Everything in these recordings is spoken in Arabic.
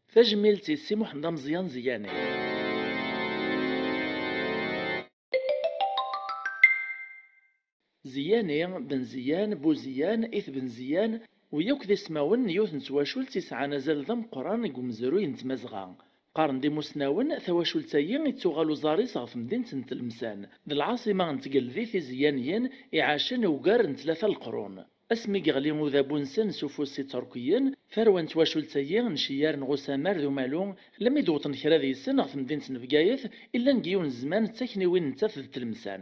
فجميلتي سي محمد مزيان زياني. زياني بن زيان بوزيان إث بن زيان وياك ذي سماون يوث نتواشول تسعة نزال ذم قران يقومزرو ينتمزغان قارن دي مسناون ثواشول تايين يتوغالو زاريس غف مدينة نتلمسان ذي العاصمة نتقل ذي في زيانيين إعاشن وقار نتلاثة القرون اسمي قغلي مذابونسن سوفوسي تركيين فروان تواشول تايين نشيار نغسامار ذو مالون لم يدوطن كرا سن غف مدينة نبقايث إلا نقيون زمان تاكني وين نتاث التلمسان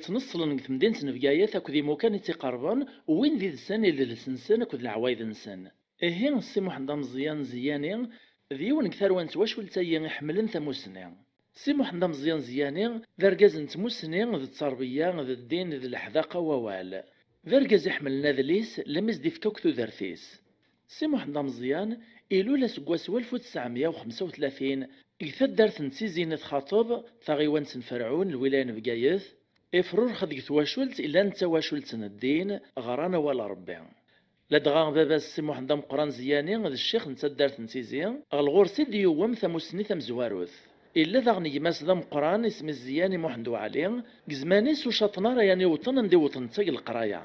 تنصلن في مدينة نبقايث أكو ذي موكان تيقربان وين ذي السن اللي لسنسن أكو ذي العوايد نسن إهين سي محمد مزيان زياني ذيون كثار وانت واش ولتايا حملن ثموسني سي محمد مزيان زياني ذرقاز نتموسني ذي التربية ذي الدين ذي الحذاقة ووال ذرقاز يحملنا ذليس لمز دي فكوكتو ذرثيس سي محمد مزيان إلولا سكواس 1935 إكثر دارت نتيزينة خاطب ثغيوان فرعون الولاية نبقايث إفرور خدك تواشولت إلا نتواشولت الدين غرانا ولا ربي لدغا بابا سي محمد مقران زياني ذا الشيخ نتا دارت نتيزيان الغور سيدي يوم ثموسني ثمزواروث إلا ذاغني ماس ذا مقران اسم الزياني محمد علي قزمانيس وشاطنارا يعني وطن ندي وطن تاق القرايا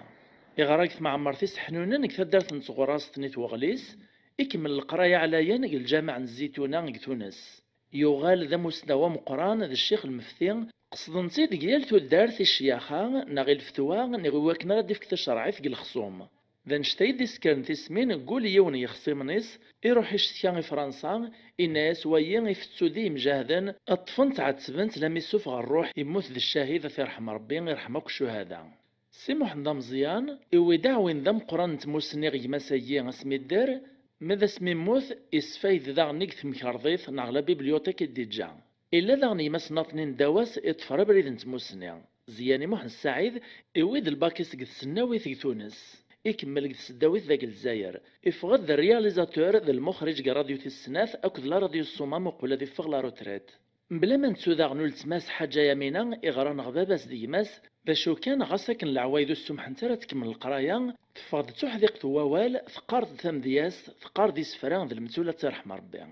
إغراك مع مرتيس حنونا كثا دارت نتغراس تنيت وغليس إكمل القرايا عليا الجامع الزيتونة تونس يغال ذا مسنوى مقران ذا الشيخ المفتي قصدنتي ديال تودارت الشياخة ناغي الفتوى نغواك نغدي في الشرعي في الخصوم ذا نشتي دي سكان تسمين قول يون يخصمنيس يروح يشتكي فرنسا إناس ويين يفتسو دي مجاهدا الطفن تعتبنت لم يسوف الروح يموت ذي الشهيد في رحم ربي يرحمك الشهداء سي محمد مزيان يودع وين ذم قران تموسني غي مسايين اسمي الدار ماذا اسمي موت يسفايد ذا نيك مكارضيث نغلا بيبليوتيك الدجا إلا ذاغني مسنطنين دواس إطفر بريد نتموسني زياني محمد السعيد يويد الباكيس قد سناوي في تونس يكمل قد سداويت ذاك الجزائر يفغد ذا الرياليزاتور ذا المخرج راديو السناث أكد لا راديو الصمام وقولا ذي فغ لا روتريت بلا ما نتسو ذاغنو لتماس حاجة يمينا إغران غباباس ديماس باشو كان غاساكن العوايد السمحن ترى تكمل القرايا تفاض تحذيق ووال ثقارد ثمدياس ثقارد يسفران ذا المتولة ترحم ربي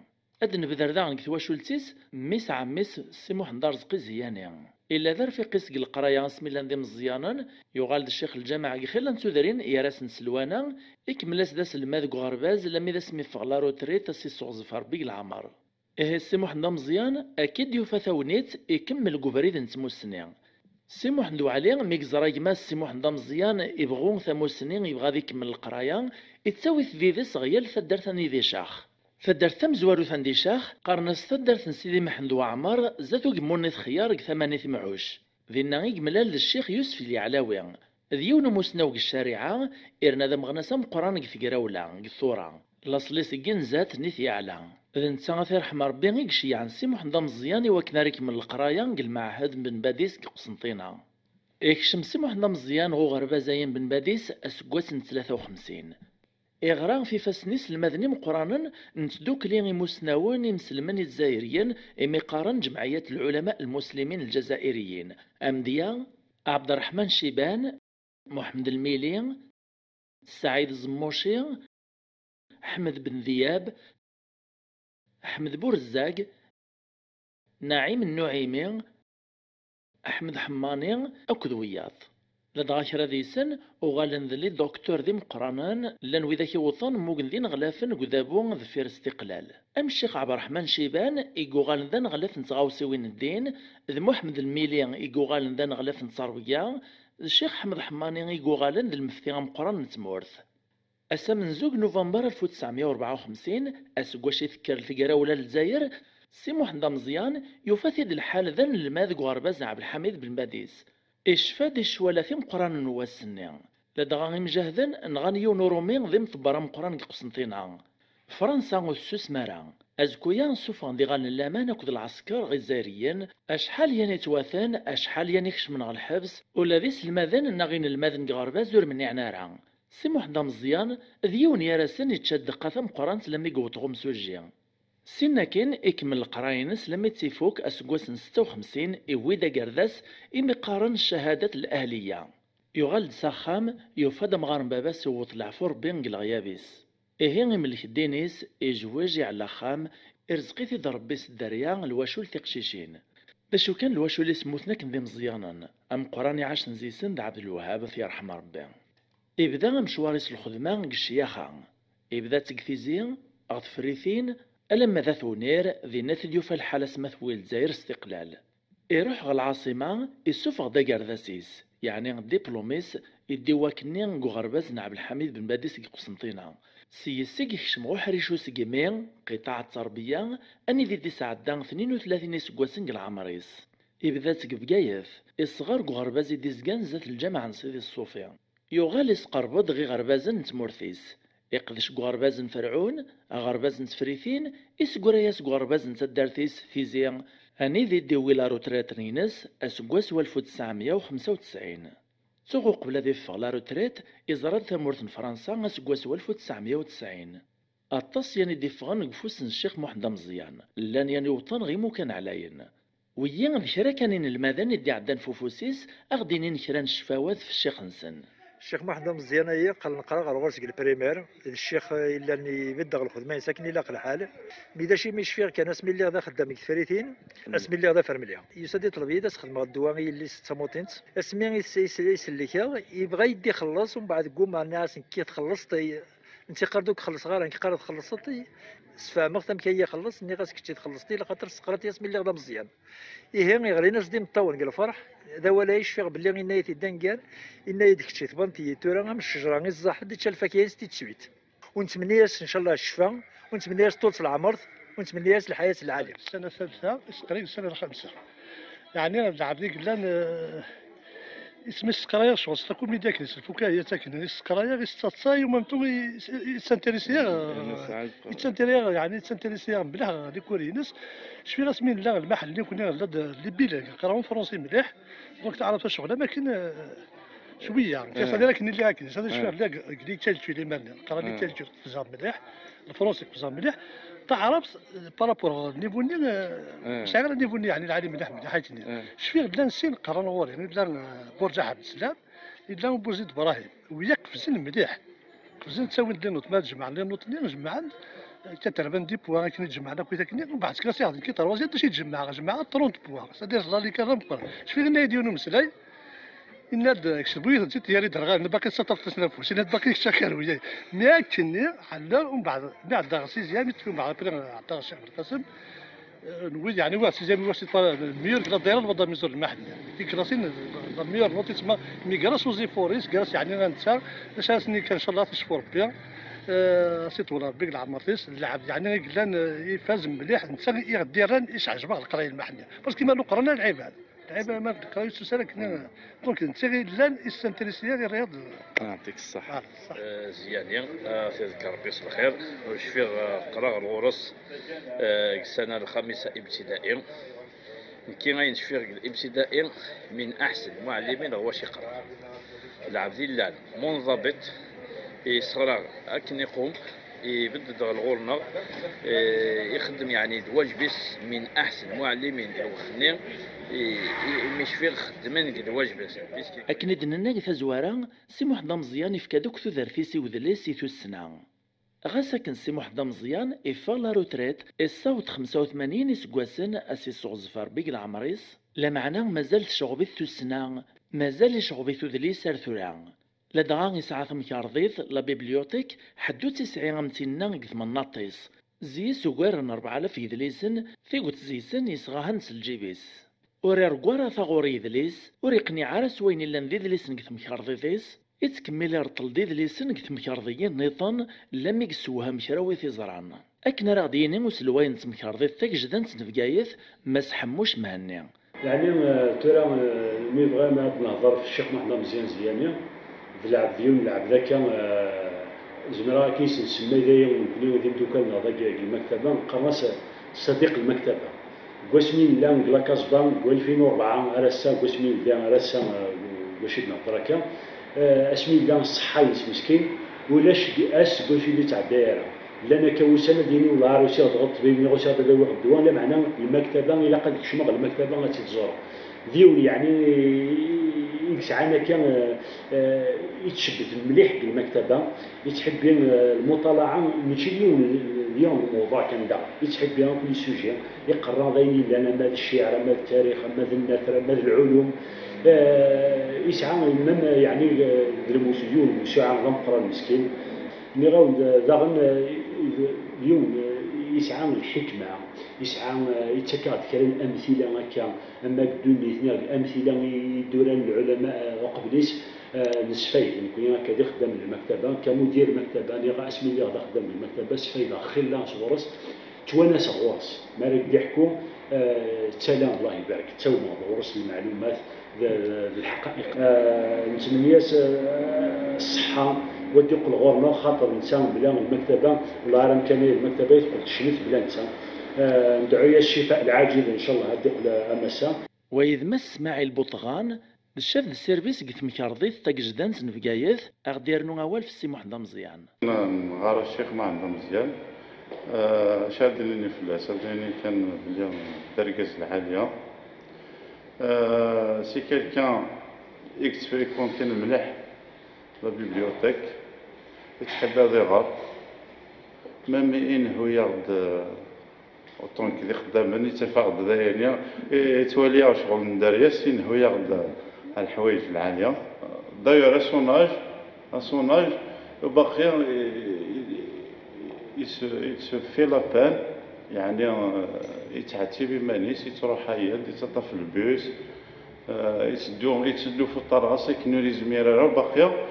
أدن بذر ذاغن كتواشولتيس ميس عميس سي محمد رزقي زياني إلا ذا في قسق القرايا اسمي لاندي مزيانا يغال الشيخ الجامع خيلا نسودرين يراس نسلوانا يكملاس داس الماذ غرباز لمي ذا سمي فغلارو تريت سي صغزفار بيق العمر إيه سي محمد مزيان أكيد يفثاونيت يكمل قبريد نتموسني سي محمد علي ميكزراي ماس سي محمد مزيان يبغون ثموسنين يبغى يكمل القرايا يتساوي ذي صغير فدار ثاني ذي شاخ فدار ثم زوارو ثاندي شاخ قارناس فدار سيدي محمد وعمر زاتو قموني خيار ثمانية معوش ذينا يقملال الشيخ يوسف اليعلاوي ذيون مسناوق الشارعة إرنا ذا مغناسا مقران قثقراولا قثورا لاصليس جنزات نيث يعلى إذن تساغث يرحم ربي يقشي عن سي محمد مزيان وكناريك من القرايا المعهد بن باديس قسنطينة إكشم سي محمد مزيان غو غربازاين بن باديس أسقوات 53 إغراق في فاسنيس المدني مقرانا نتدوكلي مسناون مسلمين الجزائريين مقارن جمعية العلماء المسلمين الجزائريين أمديا عبد الرحمن شيبان محمد الميلي سعيد الزموشي أحمد بن ذياب أحمد بورزاق نعيم النعيمي أحمد حماني أكذوياض لدغا كرا ذي سن وغالن ذلي دكتور ذي مقرانان لان وذاك وطن موغن ذي نغلافن قذابون ذفير استقلال أم الشيخ عبد الرحمن شيبان إيقو غالن ذا نغلافن تغاوسيوين الدين ذي محمد الميلي إيقو غالن ذا نغلافن تصربيا الشيخ حمد حماني إيقو غالن ذي المفتي مقران نتمورث أسا من زوج نوفمبر 1954 أسقواش يذكر الفقرة ولا الجزائر سي محمد مزيان يفثد الحال ذن الماذق غرباز عبد الحميد بن باديس إشفاد إشوالا ثم قران نواسني لدغا مجاهدا نغانيو نورومين ذم ثبرا مقران قسنطينة فرنسا والسوس مارا أزكويا سوفان دي غان اللامان أكد العسكر غزاريين أشحال ياني تواثان أشحال ياني خش من الحبس ولا ذي سلماذن نغين الماذن غربا زور من عنارا سي محمد مزيان ذيون يارسن يتشد قاثم قران لما يقوطغم سوجي سينا كان إكمل القراينس لما تيفوك أسقواس 56 إويدا قرداس إمقارن الشهادات الأهلية. يغالد ساخام يفاد مغارن بابا سوط العفور بين الغيابيس. إهين ملك دينيس إجواجي على خام إرزقيتي ضربيس الدريا الواشول تقشيشين. باش كان الواشول اسموثنا كندي مزيانا أم قراني عاش نزيسن عبد الوهاب في رحمة ربي. إبدا مشواريس الخدمة قشياخا. إبدا تكفيزين أغد فريثين ألما ذا ثونير ذي نثديو في الحالة سمثوي الجزائر استقلال. يروح العاصمة يسوفغ دا قرداسيس يعني ديبلوميس يديوا كني غرباز عبد الحميد بن باديس قسنطينة سيسيك يخشمغو حريشو سيكيمين قطاع التربية أني ذي 32 سكواسن العمريس. يبدا تقبقايف الصغار غرباز يديزكان زات الجامعة نسيدي الصوفيا يغالي سقربض غي غربازن تمورثيس يقدش غربازن فرعون غربازن تفريثين يسقرياس غربازن تدارثيس فيزيان أني ذي ديويلا روتريت نينس أسقواس 1995 سوغو قبل ذي فغلا روتريت إزراد ثمورث فرنسا أسقواس 1990 أطاس يعني دي فغان قفوس الشيخ محمد مزيان لان يعني وطن غيمو كان علينا ويان ذكرا كانين المدن دي عدان فوفوسيس أغدينين كران الشفاوات في الشيخ نسن الشيخ محمد مزيان هي قال نقرا غير غرسك البريمير الشيخ الا اني بدغ الخدمه ساكن الا الحال ميدا شي مش فير كان اسمي اللي غدا خدام كفريتين اسمي اللي غدا فرمليا يسدي طلبيه تخدم الدواغي اللي ستموتينت اسمي يسلك يبغى يدي يخلص ومن بعد قوم مع الناس كي تخلص انت قردوك خلص غير انك قرد خلصتي سفامغ تم كي يخلص اني غاسك تخلصتي لخاطر سقرات اسمي اللي غدا مزيان إيه غير ناس دي مطول قال فرح ذا ولا يشفق باللي غير نايت الدنقال إن يدك شي تبانتي تورا غا من الشجرة غير الزاحد دي تشالفا كياس تيتسويت ونتمنياس إن شاء الله الشفاء ونتمنياس طول العمر ونتمنياس الحياة العالية. السنة الثالثة تقريبا السنة الخامسة يعني أنا نلعب ديك لان اسم السكرايا شغل تكون من داك الفكاهية تاكن السكرايا غير ستاتصاي ومامتو يتسانتيريا يعني يتسانتيريسيا مليح لي كورينس شويه راس من لا المحل اللي كنا لي بيلاك قراو فرونسي مليح دونك تعرف الشغل ما كاين شويه كيف لكن اللي هاكن هذا شويه لا قلي تالتو لي مال قرا لي تالتو فزا مليح الفرونسي فزا مليح تعرف بارابور نيفو ني مش غير نيفو ني يعني العالم مليح مليح حيتني شويه بلا نسين قرا نور يعني بلا برج عبد السلام بلا بوزيد ابراهيم ويقفزن مليح قفزن تساوي لنوت ما تجمع لنوت اللي نجمع كتربان دي بوا كي نجمعنا كي تاكني ومن بعد كاس ياخذ كي تروازي باش يتجمع 30 بوا سادير لا لي كلام بقى شفي غير يديونو مسلاي إن هاد كسبوي زيد يا ريت راه باقي سطف تنفس إن باقي شاكر وياي ماكني حلا ومن بعد غسي زيان تفهم مع بري عطا الشيخ القاسم نقول يعني واحد سيزيام واحد الميور كلا داير الوضع ميزور المحل في كلاسين الميور نوتي تسمى ميغراس وزي فوريس كراس يعني انا نتسار اساسني كان ان شاء الله تشفور بيا سيت ولا بيك العمرتيس اللعب يعني قلنا يفاز مليح نتا يغديران ايش عجبك القرايه المحليه باسكو ما قرانا العباد العباد ما قرايو سوسالا كنا دونك نتا لان استنتريسيا الرياض يعطيك الصحة زيانين تذكر ربي بالخير وشفي قرا الغرس السنة الخامسة ابتدائي كي غينشفي الابتدائي من أحسن المعلمين هو شقرا العبد الله منضبط يصرا أكن يقوم يبدد الغورنا يخدم يعني الواجبس من أحسن المعلمين الوخنين مش في خدمين ديال الواجبس أكن دنا ثزوارا سي محمد مزيان يفكادوك ثذرفيسي وذليسي السنة غاسا كان سي محمد مزيان يفا لا روتريت الصوت 85 سكواسن اسي صغزفار بيك العمريس لا معنى مازال شغبيث السنة مازال شغبيث ذليس ارثورا لا دغا يسعى ثمكارضيث لا بيبليوتيك حدو تسعين غمتينا قثم الناطيس زي سوغار 4000 يدليسن في قوت زيسن يسغاهن سلجيبيس وري رقوارا ثغوري يدليس وريقني عارس وين إلا نديدليسن قثم كارضيثيس يتكمل رطل ديدليسن قثم كارضيين نيطان لم يقسوها مكراوي في زرعان أكنا راغديني مسلوين تمكارضيث تاكجدان تنفقايث مس حموش مهني يعني ترى مي بغا ما نهضر في الشيخ محمد مزيان زياني لعب ديون لعب ذاك زمرا كيس نسمي ذايا ونكوني ودي دوكان هذاك المكتبه قرص صديق المكتبه قسمين لان لاكاسبان 2004 ارسا قسمين ديال ارسا باش نهضرك اسمي لان الصحه مسكين ولاش اس قول في تاع الدائره لنا كوسنه ديني ولا عروسي ضغط بيني غوسا هذا واحد الدوان لا معناه المكتبه الا قد كشمغ المكتبه غتتزور ديول يعني يسعانا كان يتشبث المليح بالمكتبه يتحب بين المطالعه ماشي اليوم الموضوع كان دا يتحب بين كل سوجي يقرا ذيني لنا مال الشعر مال التاريخ مال النثر مال العلوم يسعى من يعني المسجون المساعة غنقرا المسكين نغاو داغن اليوم يسعى الحكمة يسعى يتكاد كريم أمثلة هكا أما بدون اثنين الأمثلة يدوران العلماء وقبليس نسفيد نكون هكا يخدم المكتبة كمدير مكتبة نغا اسمي اللي غادا خدم المكتبة سفيدة خلا صورس توانس غورس مالك يحكوا تسلام الله يبارك توما غورس المعلومات الحقائق نتمنى الصحة ودي يقول غورنا خاطر الانسان بلا المكتبه ولا راه امكانيه المكتبه يدخل تشميت بلا انسان ندعو الشفاء العاجل ان شاء الله هذيك امسا وإذ ما اسماعيل بوطغان الشاف السيرفيس قلت مكارضيت تاكجدان سنفقايث اغدير نو اوال في السي محمد مزيان غار الشيخ محمد مزيان شادني في الاسديني كان اليوم الدرجه العاليه سي كيلكان اكس فريكونتين مليح لا بيبليوتيك يتحب هذا يغار ميم إن هو يرد أوطون كي خدام يتفاقد ذاينيا يتولي شغل نداريس إن هو يرد الحوايج العالية داير أسوناج وباقي يسفي لابان يعني يتعتي بمانيس يتروح حيد يتطف البوس يتسدو في الطراس يكنوري زميرة وباقي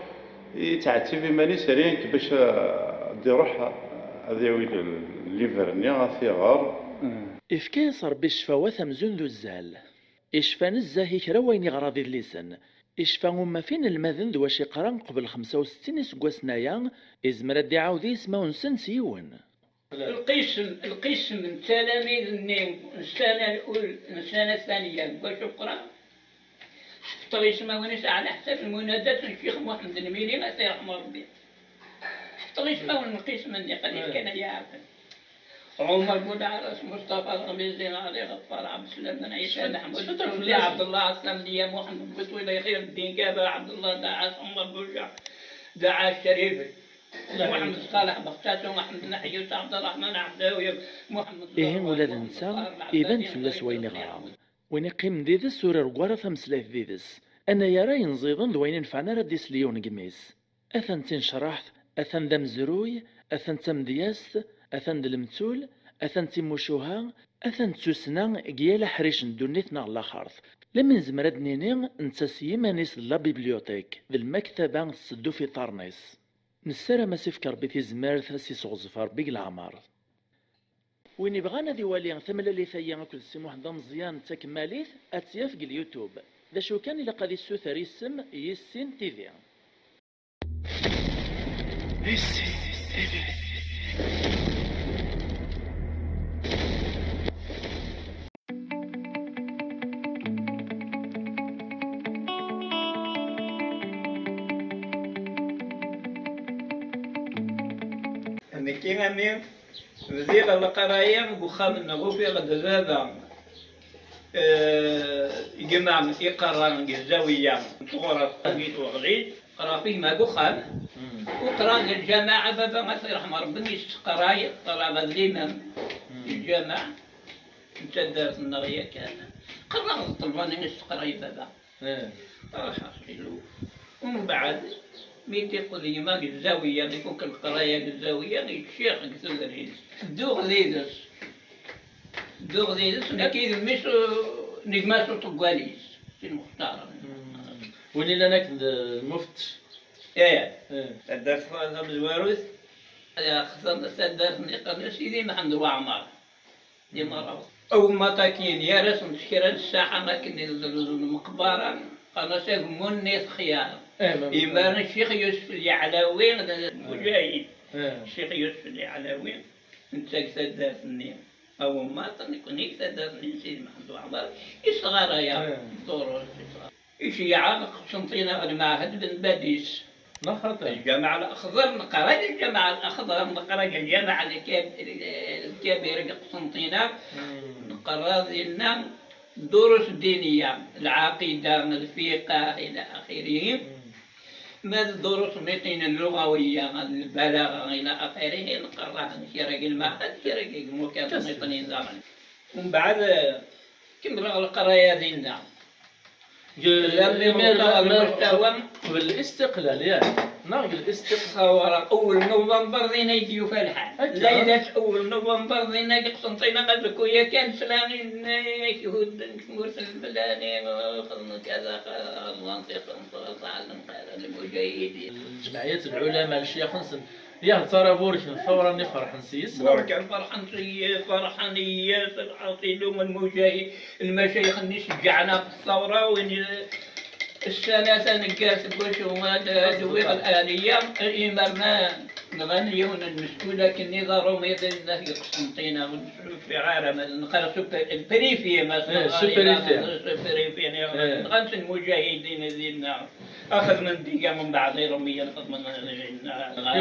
يتعتي بمانيس رينك باش يروح هذا ويل الليفرني غاثيغار إفكاس ربي الشفاوة ثمزون ذو الزال إشفان الزاهي كرا وين غراضي اللسان إشفان ما فين المذن ذو شي قران قبل 65 سكواسنايا إزمرا دي عاودي اسمه نسن سيون القسم من تلاميذ النيم السنة الأولى السنة الثانية باش القرآن فطري يسمونيش على حساب المنادات الشيخ محمد الميلي الله يرحمه ربي فطري يسمون القسم اللي قليل كان يعرف عمر بن عرس مصطفى الغميزي علي غفار عبد السلام بن عيسى محمود لي عبد الله عصام لي محمد بطويله خير الدين كابا عبد الله داعس عمر بوجع داعس شريف محمد صالح بختاتو محمد نحيوس عبد الرحمن عبداوي محمد إيه ولاد نسا إذن فلاس وين غرام وين يقيم ديدس سورة رقوارة ثمسلاث ديدس أنا يرى ينزيضن دوين ينفعنا رديس ليون قميس أثن تنشرحث أثن دم زروي أثن تمدياس أثن دلمتول أثن تيموشوها أثن تسوسنا قيال حريش دونيتنا على خارث لمن زمرد نيني نتساسي مانيس لا بيبليوتيك ذي المكتبة نسدو في طارنيس نسارة ما سيفكر بيتي زمار ثاسي صغزفار بيق العمار وين يبغانا ديوالي ثملا لي ثيا كل سي محمد مزيان تكماليث أتياف اليوتيوب ذا شو كان إلا قادي السوثر يسم يسين تيفي أنا كي أمي وزير القراية بخام النغوفي غد ذابا جمع يقرا الزاوية صغرى قبيت وغليت قرا فيه ما بخام وقرا الجماعة بابا ما يرحم ربي يستقراي طلع هذا الإمام الجامع انت دارت النغية كان قرا الطلباني يستقراي بابا طرح حصيلو ومن بعد مين تيقول لي ما الزاوية اللي يكون القراية الزاوية الشيخ قتل ليدس دوغ ليدس أكيد مش نجماسو طقواليس في المختار وين اللي أنا المفتش سدرت هذا بالوارث خصنا سدرت نقل سيدي محمد وعمار دي مرة أول ما تاكين يا رسم تشكيران الساحة ما كني المقبرة قالوا سيقومون نيت خيار إيمان الشيخ يوسف اليعلاوي مجاهد الشيخ يوسف اليعلاوي انت سدرت النيم أول ما تنكوني سدرت سيدي محمد وعمار يصغر يا دور إيش يعانق شنطينا المعهد بن باديس نخطر الجامع الأخضر نقرأ الجامع الأخضر، نقرأ الجامع الكبير قسنطينة، نقرأ لنا دروس دينية، العقيدة، الفقه إلى آخره. ما الدروس متين اللغوية، البلاغة إلى آخره نقرأها نشرق المعهد نشرق المكان متين زمان. ومن بعد كمل القراية ديالنا المستوى بالاستقلال يعني ناقل الاستقلال. أول نوفمبر ذينا يجيو في الحال، ليلة أول نوفمبر ذينا قسنطينة قالكوا يا كان فلاني يهود مرسل الفلاني كذا منطقة تعلم هذا المجاهدين. الجمعيات العلماء الشيخ نسن يا ترى بورك الثورة اللي فرحان سيس بورك فرحانية في العاطلون المجاهد المشايخ اللي شجعنا في الثورة وين السنة نقاس بوشو ما زويق الآلية إمرنا نغنيون المسؤولة كني ضارو ميدان الله قسنطينة في عالم نقرا البريفية مثلا سوبريفية نغنس المجاهدين ديالنا أخذ من دقيقة من بعد رمية أخذ من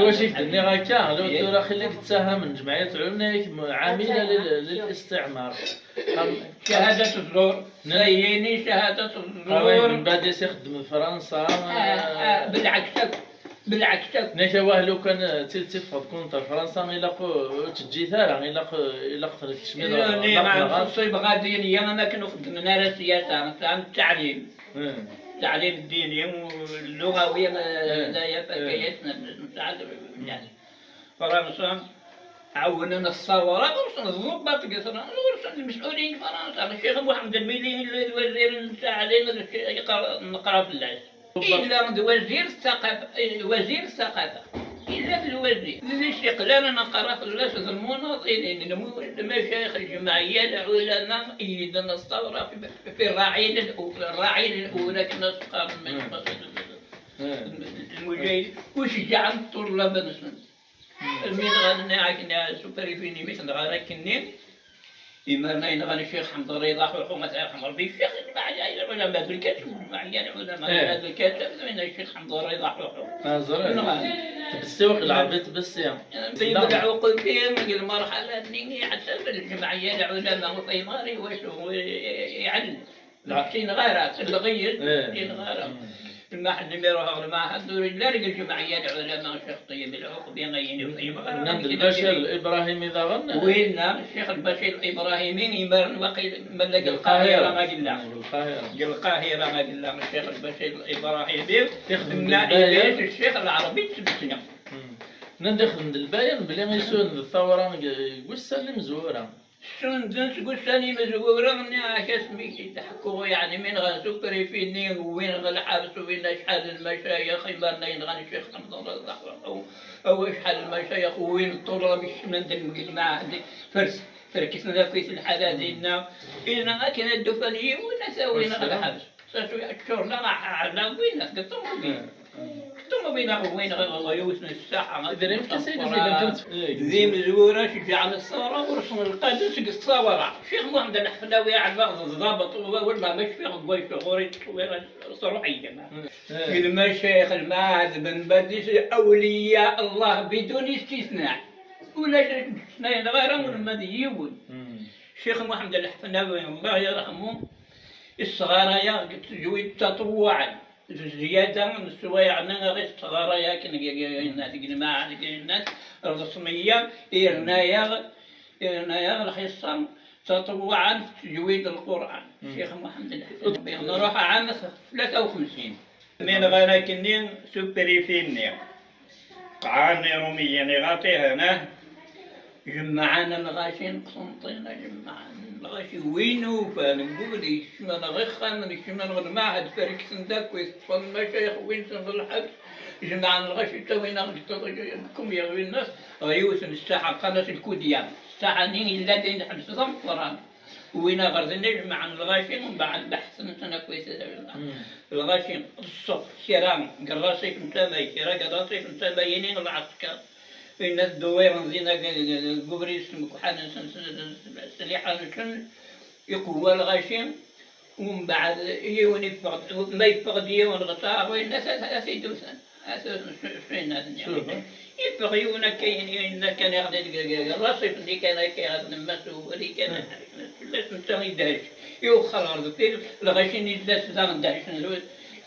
واش يفدني غاكا لو ترى خليك تساهم من جمعية علماء عاملة للاستعمار. شهادة الزور زيني شهادة الزور من بعد يخدم في فرنسا. بالعكس نيكا واه لو كان تفقد كونتر فرنسا غيلاقو تجي ثارة غيلاق في الكشمير. لا مع الصيب غادي ما كانوا خدمنا على السياسة تاع التعليم. التعليم الديني واللغوي لا يفكيتنا نتعلم يعني. فرنسا عاوننا الثورة ورسل الضباط قصرنا ورسل المسؤولين فرنسا الشيخ محمد الميلي الوزير التعليم نقرا في اللاس إلا وزير الثقافة إلا الوزير الاستقلال نقرا في اللاس المناضلين المشايخ الجمعية العلماء أيدنا الثورة في الرعيل الأولى كنا نسقى المجاهد وشجعنا الطلاب نسن من غنى كنا سوبريفيني مثل غنى كنين إمرنا غنى الشيخ حمد الرضا حكومة حمر بي الشيخ العلماء بالكتب معين العلماء بالكتب من الشيخ حمد الرضا حكومة بالسوق العربي بس يعني طيب العقول فيهم المرحلة اللي حسب الجمعية العلماء وفيماري وشو يعلم لكن غيرات الغير غيرات المحل اللي يروح المعهد لا رجل الجمعية العلماء الشيخ طيب العقبي غيني وطيب نند البشر الإبراهيمي إذا غنى وين الشيخ البشر الإبراهيمي يمر وقيل ملك القاهرة ما قلنا القاهرة ما قلنا الشيخ البشر الإبراهيمي النائب الشيخ العربي تبسنا ندخل البيان بلي ما يسون الثورة وسلم زورة شون تقول ثاني مزورة من اسمي تحكوا يعني من غنسوبري فيني وين غنحبس وين شحال المشايخ يمرنا ينغني الشيخ حمد الله او شحال المشايخ وين الطلاب الشمال المجمع فركسنا في الحالة ديالنا إنا كنا الدفنيين ونساوينا غنحبس ساشو الشهر لا على وين قطعوا ثم وين غيوسنا الساحة دريم كسيد كنت ذي مزورة شجعنا الثورة ورسم القادس الثورة شيخ محمد الحفلاوي على بعض الضابط ولا مش فيه قوي شغوري صروحية المشايخ المعهد بن بديس أولياء الله بدون استثناء ولا اثنين غيرهم المديون شيخ محمد الحفلاوي الله يرحمه الصغارية تجويد تطوعا زيادة من السوايع غير الصغارة ياكن الناس الجماعة الناس الرسمية إرنايا الحصة تطوعا في تجويد القرآن الشيخ محمد الحفيظ نروح عام 53 من غانا كنين سوبريفيني قعاني روميا غاطي هنا جمعنا الغاشين قسنطينة جمعنا الغاشي وينو فنقول يشمل غخان يشمل المعهد فريق سندك ويستفل المشايخ وين سند الحبس جمعنا الغاشي توينا كم يا الناس غيوسن الساحة قناة الكوديان الساحة نين الذين حبس ضم قران وين غرزنا جمعنا الغاشين ومن بعد بحثنا سنة كويسة الغاشين الصف شيران قراسي في مسامي شيران قراسي في مسامي ينين العسكر الناس دوير نزينا قبريس مكحان سليحة شن يقوى الغاشين ومن بعد يوني فقد ما يفقد يون غطاء والناس أسيدوسان فين هذا يبغيونا كاين كان يغدي الرصيف اللي كان كيغادي الناس هو اللي كان لاش انت ما يدارش يوخر غرد فيه الغاشين يداس غندارش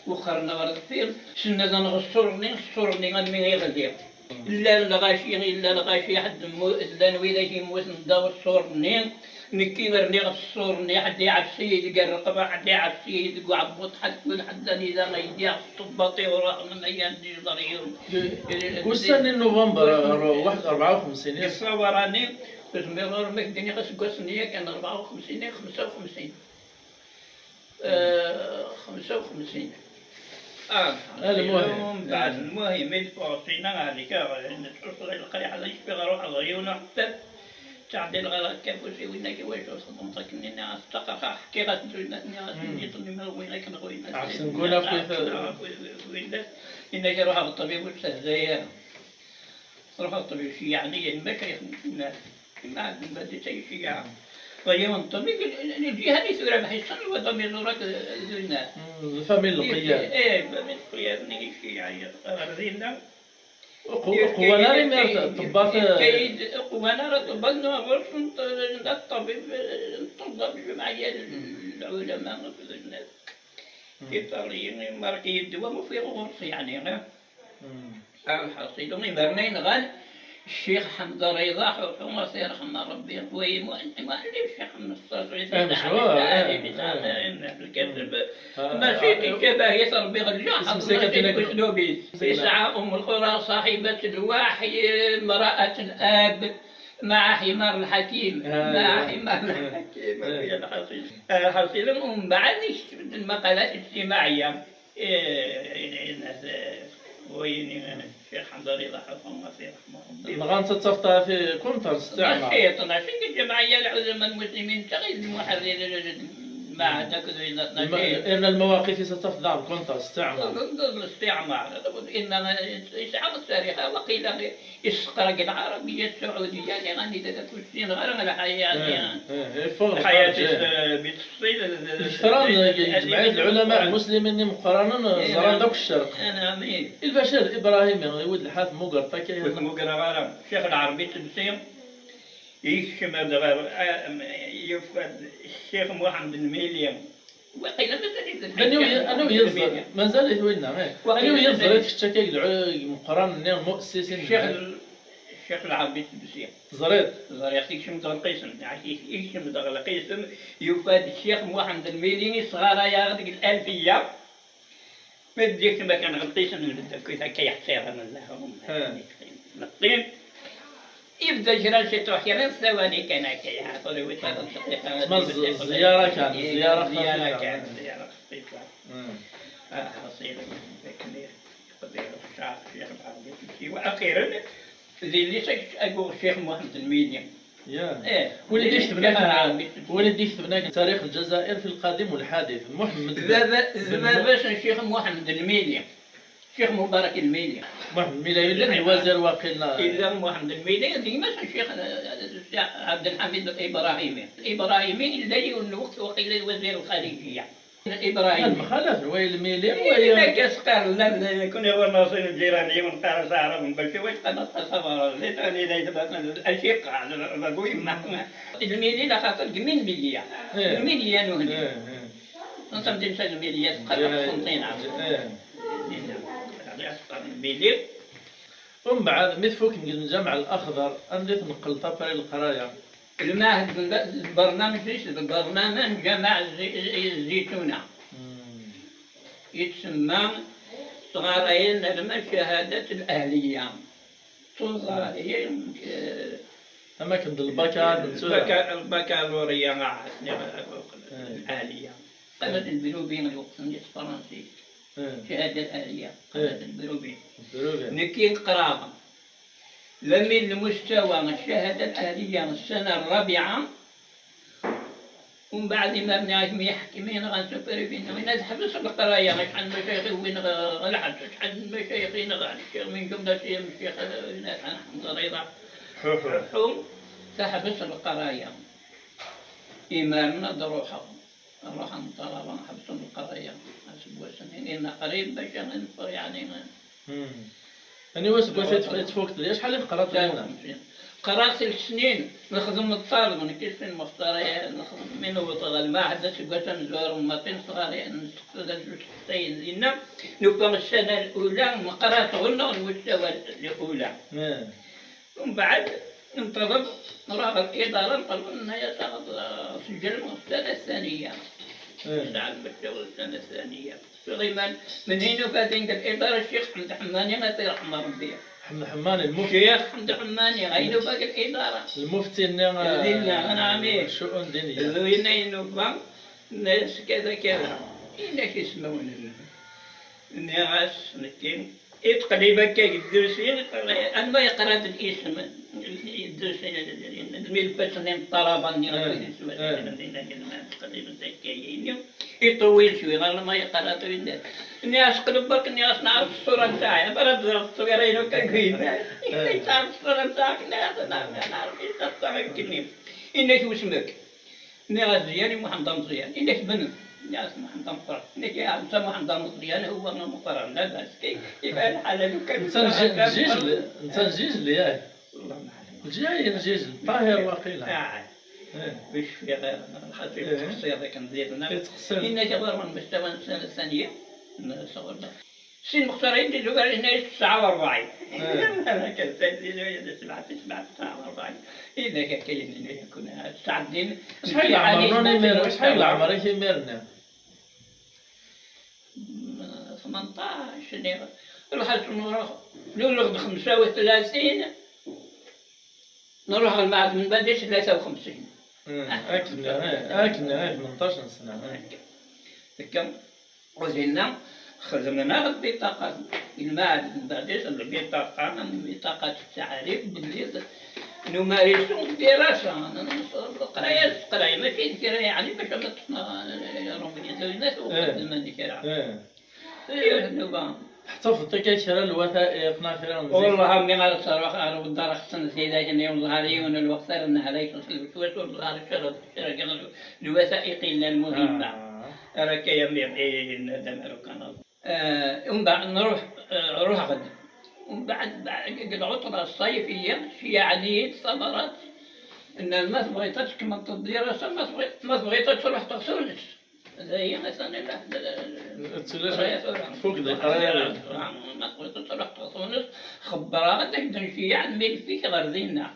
وخرنا غرد فيه سنا نغسرني غنمي غادي لا الغاشي الا الغاشي حد لا نويلا شي موت نداو الصورني نكي نرني غسورني حد يعرف السيد قال رقبه حد يعرف السيد وعبط حد كل حد اذا ما يديها الصباطي وراح من ايام دي ضريون وسنة نوفمبر 54 يصوراني بالمرور ما كدني غسقسني كان 54 55 55 المهم بعد المهم يدفعونا هذيك نتصل القريحه اللي يشبه روح عيونه حتى تعديل غير كافوسي وين كي واش صدمتك اني استقر حكي غتزوجنا يطني ما وين كنغوي عرفت نقولها وين انك روح الطبيب والسهزيه روح الطبيب شي يعني ما كيخدمش ما عاد بديت اي شي كاع غير الطبيب الجهه اللي ثوره بحيصل وضمير نورك زوجنا الفاميل القياد فاميل القياد ني شي يعني غير قوانا راه طبات كاين قوانا راه طبات نغرس الطبيب نطلب الجمعيه العلماء الناس ايطاليين ماركي الدواء ما فيه غرس يعني غير الحصيل مرنين غان الشيخ حمد رضا الله يرحم ربي خويا مؤلف الشيخ حمد الصافي الكاتب ماشي شبه يصربي الجحر اسلوبي يسعى ام القرى صاحبه الوحي امراه الاب مع حمار الحكيم مع حمار الحكيم الحصيل ومن بعد المقالات الاجتماعيه وين الشيخ حمد رضا حفظه الله يرحمه بغا انت تفتح في كونتر استعمار نشيط الجمعيه العلماء المسلمين تغير المحرر مع ذاك ان المواقف ستفضع كونتر استعمار ضد الاستعمار انما يسعى التاريخ وقيل يستقرق العربيه السعوديه اللي غادي تكون غير على حياه الحياه بتفصيل احترام جمعيه العلماء المسلمين مقارنه زران داك الشرق نعم البشير الابراهيمي ولد الحاث مقرطه كاين مقرطه الشيخ العربي التبسيم يشمل يفقد الشيخ محمد الميليم وقيل أنا يزر مازال يهوينا أنا يزر الشكاك مقارنة مؤسسين الشيخ العربي التبسيم زريت يشم دغ القسم يشم دغ القسم يفاد الشيخ محمد الميليم صغار ياخذ الألفية ما ديك ما كان القسم كيف كيحتار لهم نقيم يبدا جرى شي تروح ثواني كان كيعطوني ويطلع الزيارة كانت زيارة خفيفة حصيلة كبير قدير الشعب الشيخ العربي وأخيرا زي اللي أقول الشيخ محمد الميليم ولدي شفناك تاريخ الجزائر في القديم والحديث محمد باش الشيخ محمد الميليم الشيخ مبارك الميلي محمد الميلي الوزير واقيلا إذا محمد الميلي ديما الشيخ عبد الحميد الإبراهيمي اللي الوقت وقيل الوزير الخارجية الإبراهيمي المخالف وين الميلي وين كسقر لنا كنا هو ناصين الجيراني ونقار سعر من بلشي واش قد تصور ليتاني لا يتبقى الشيق بقول ما الميلي لا خاطر من مليا الميليا نهني نصمد نسال الميليا قرب سنتين ميلي ومن بعد مثفوك من الجامع الأخضر أنديت نقل طابري القراية المعهد البرنامج جامع الزيتونة يتسمى صغارين المشاهدات الأهلية هي أماكن البكالوريا الآلية قامت البلوبين الوقت الفرنسي شهادة الآلية قامت البلوبين نكين قراءة لمن المستوى الشهادة الآلية السنة الرابعة ومن بعد ما بنعرف يحكي مين غنسوبري فينا وين نحبس القراية شحال مشايخ وين غنلعب شحال مشايخين غنشيخ من جملة الشيخ ناس حمد رضا حوم تحبس القراية إيماننا دروحة نروح نطلب نحبس القراية أسبوع سنين إن قريب باش يعني أنا واش بغيتي تفوقت ليا شحال اللي قرات لنا؟ قرات 3 سنين نخدم الطالب انا كيف فين مختار نخدم من هو طغى ما حدث بقيت نزور ماطين صغار نستفاد جوج حصين لينا نوفا السنه الاولى ما قرات غنى المستوى الاولى ومن بعد ننتظر نروح الاداره نطلبوا لنا يا سجل السنه الثانيه نعم المستوى السنه الثانيه سليمان من هنا فاتين الاداره الشيخ حمد حماني ما يرحمه ربي حمد حماني المفتي الشيخ حمد حماني غينو باقي الاداره المفتي انا عمي الشؤون الدينيه اللي ينوبا الناس كذا كذا إلا كيسمعون الناس نكين تقريبا كيدرسين أنا ما يقرأت الاسم يدرسين الملفات من الطلبة تقريبا كاين يطول شوي غير ما يقرأت الناس قلب برك الناس نعرف الصورة تاعي برد الصغيرين وكاين تعرف الصورة تاعك لا نعرف الصورة كني إنك واسمك ناس مزيان محمد مزيان إنك بنت ناس محمد مقرن إنك عبد محمد مزيان هو مقرن لا بس كيف الحلال وكان انت نجيج اللي ياك جاي نجيج طاهر وقيله باش في غير الخطيب التقصير كندير لنا إنك غير من مستوى السنة الثانية صورنا سين مختارين اللي قال هنا 49 انا كنت 7 49 إذا كاين كنا سعدين شحال عمرنا شحال العمر كيميرنا 18 نروح نروح 35 نروح المعهد من بعد 53 اكلنا 18 سنه هكا وزينا خدمنا البطاقات المعهد من بعد البطاقات التعريف باللي نمارسوا الدراسة القراية ماشي القراية يعني باش ما تصنع الناس وقدم القراية حتى كيشرى الوثائق ناشرة والله مي غير صراحة أنا بالدار خصنا سيدات والله هذه وانا الوقت أنا هذيك الوسواس والله شرى الوثائق المهمة راك يمي ندم كان ومن بعد نروح غد ومن بعد العطلة الصيفية يعني ثمرات ان ما بغيتش كما الدراسة ما بغيتش تروح تغسلش هذا هي مثلا فوق القرايه ما بغيتش تروح تغسلش خبرات تمشي عن ملفيك غير دينا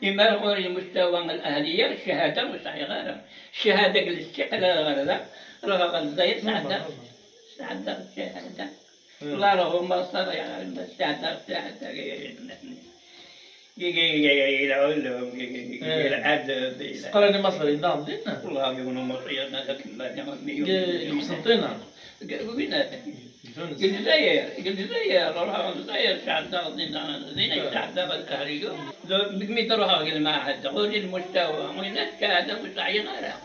إما غير المستوى الأهلية الشهادة مش غير الشهادة الاستقلال غير ذا راه غير سعادة الشهادة الله راه ما صار يعني السعادة العدد قراني مصري نظام دينا والله يكونوا مصريين هذاك قسنطينة وين الجزائر روح الجزائر سعادة دينا سعادة الأهلية مي تروح المعهد غير المستوى وين الشهادة مش غيرها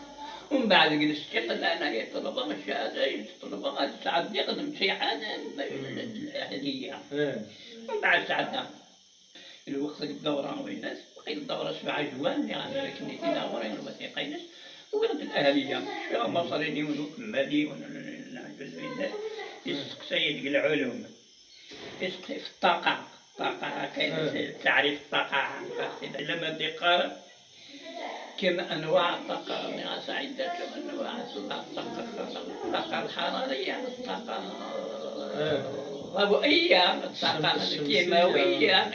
ومن بعد الاستقلال أنا يطلب الشهادة يطلب هذا سعد يخدم شي حاجة الأهلية ومن بعد سعدنا الوقت الدورة ويناس بقيت الدورة 7 جوان يعني لكن في دورين الوثيقين وقلت الأهلية شو مصريين ونوك المالي ونعجز بين يسقسي العلوم يسقسي في الطاقة كاين تعريف الطاقة لما بدي قارن كما أنواع الطاقة من عدة أنواع الطاقة الحرارية الطاقة الضوئية الطاقة الكيماوية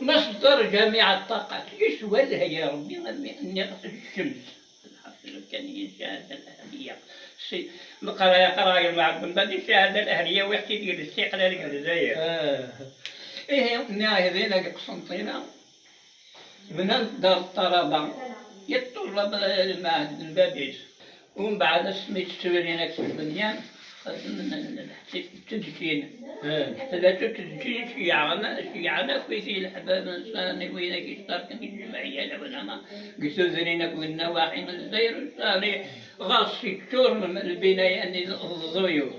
مصدر جميع الطاقات يشملها يا ربي نقص الشمس كان الشهادة الأهلية القراية مع من بعد الشهادة الأهلية ويحكي ديال الاستقلال الجزائر إيه ناهضين قسنطينة من دار الطلبة يطلب المعهد البابيس ومن بعد سميت سورينا كسبنيان التدشين ثلاثة تدشين شيعنا كويسي الحباب الإنساني وين كيشترك الجمعية لونا قلتو ذرينا كنا واحد من الجزائر ثاني غاصي الشور من البناية يعني الضيوف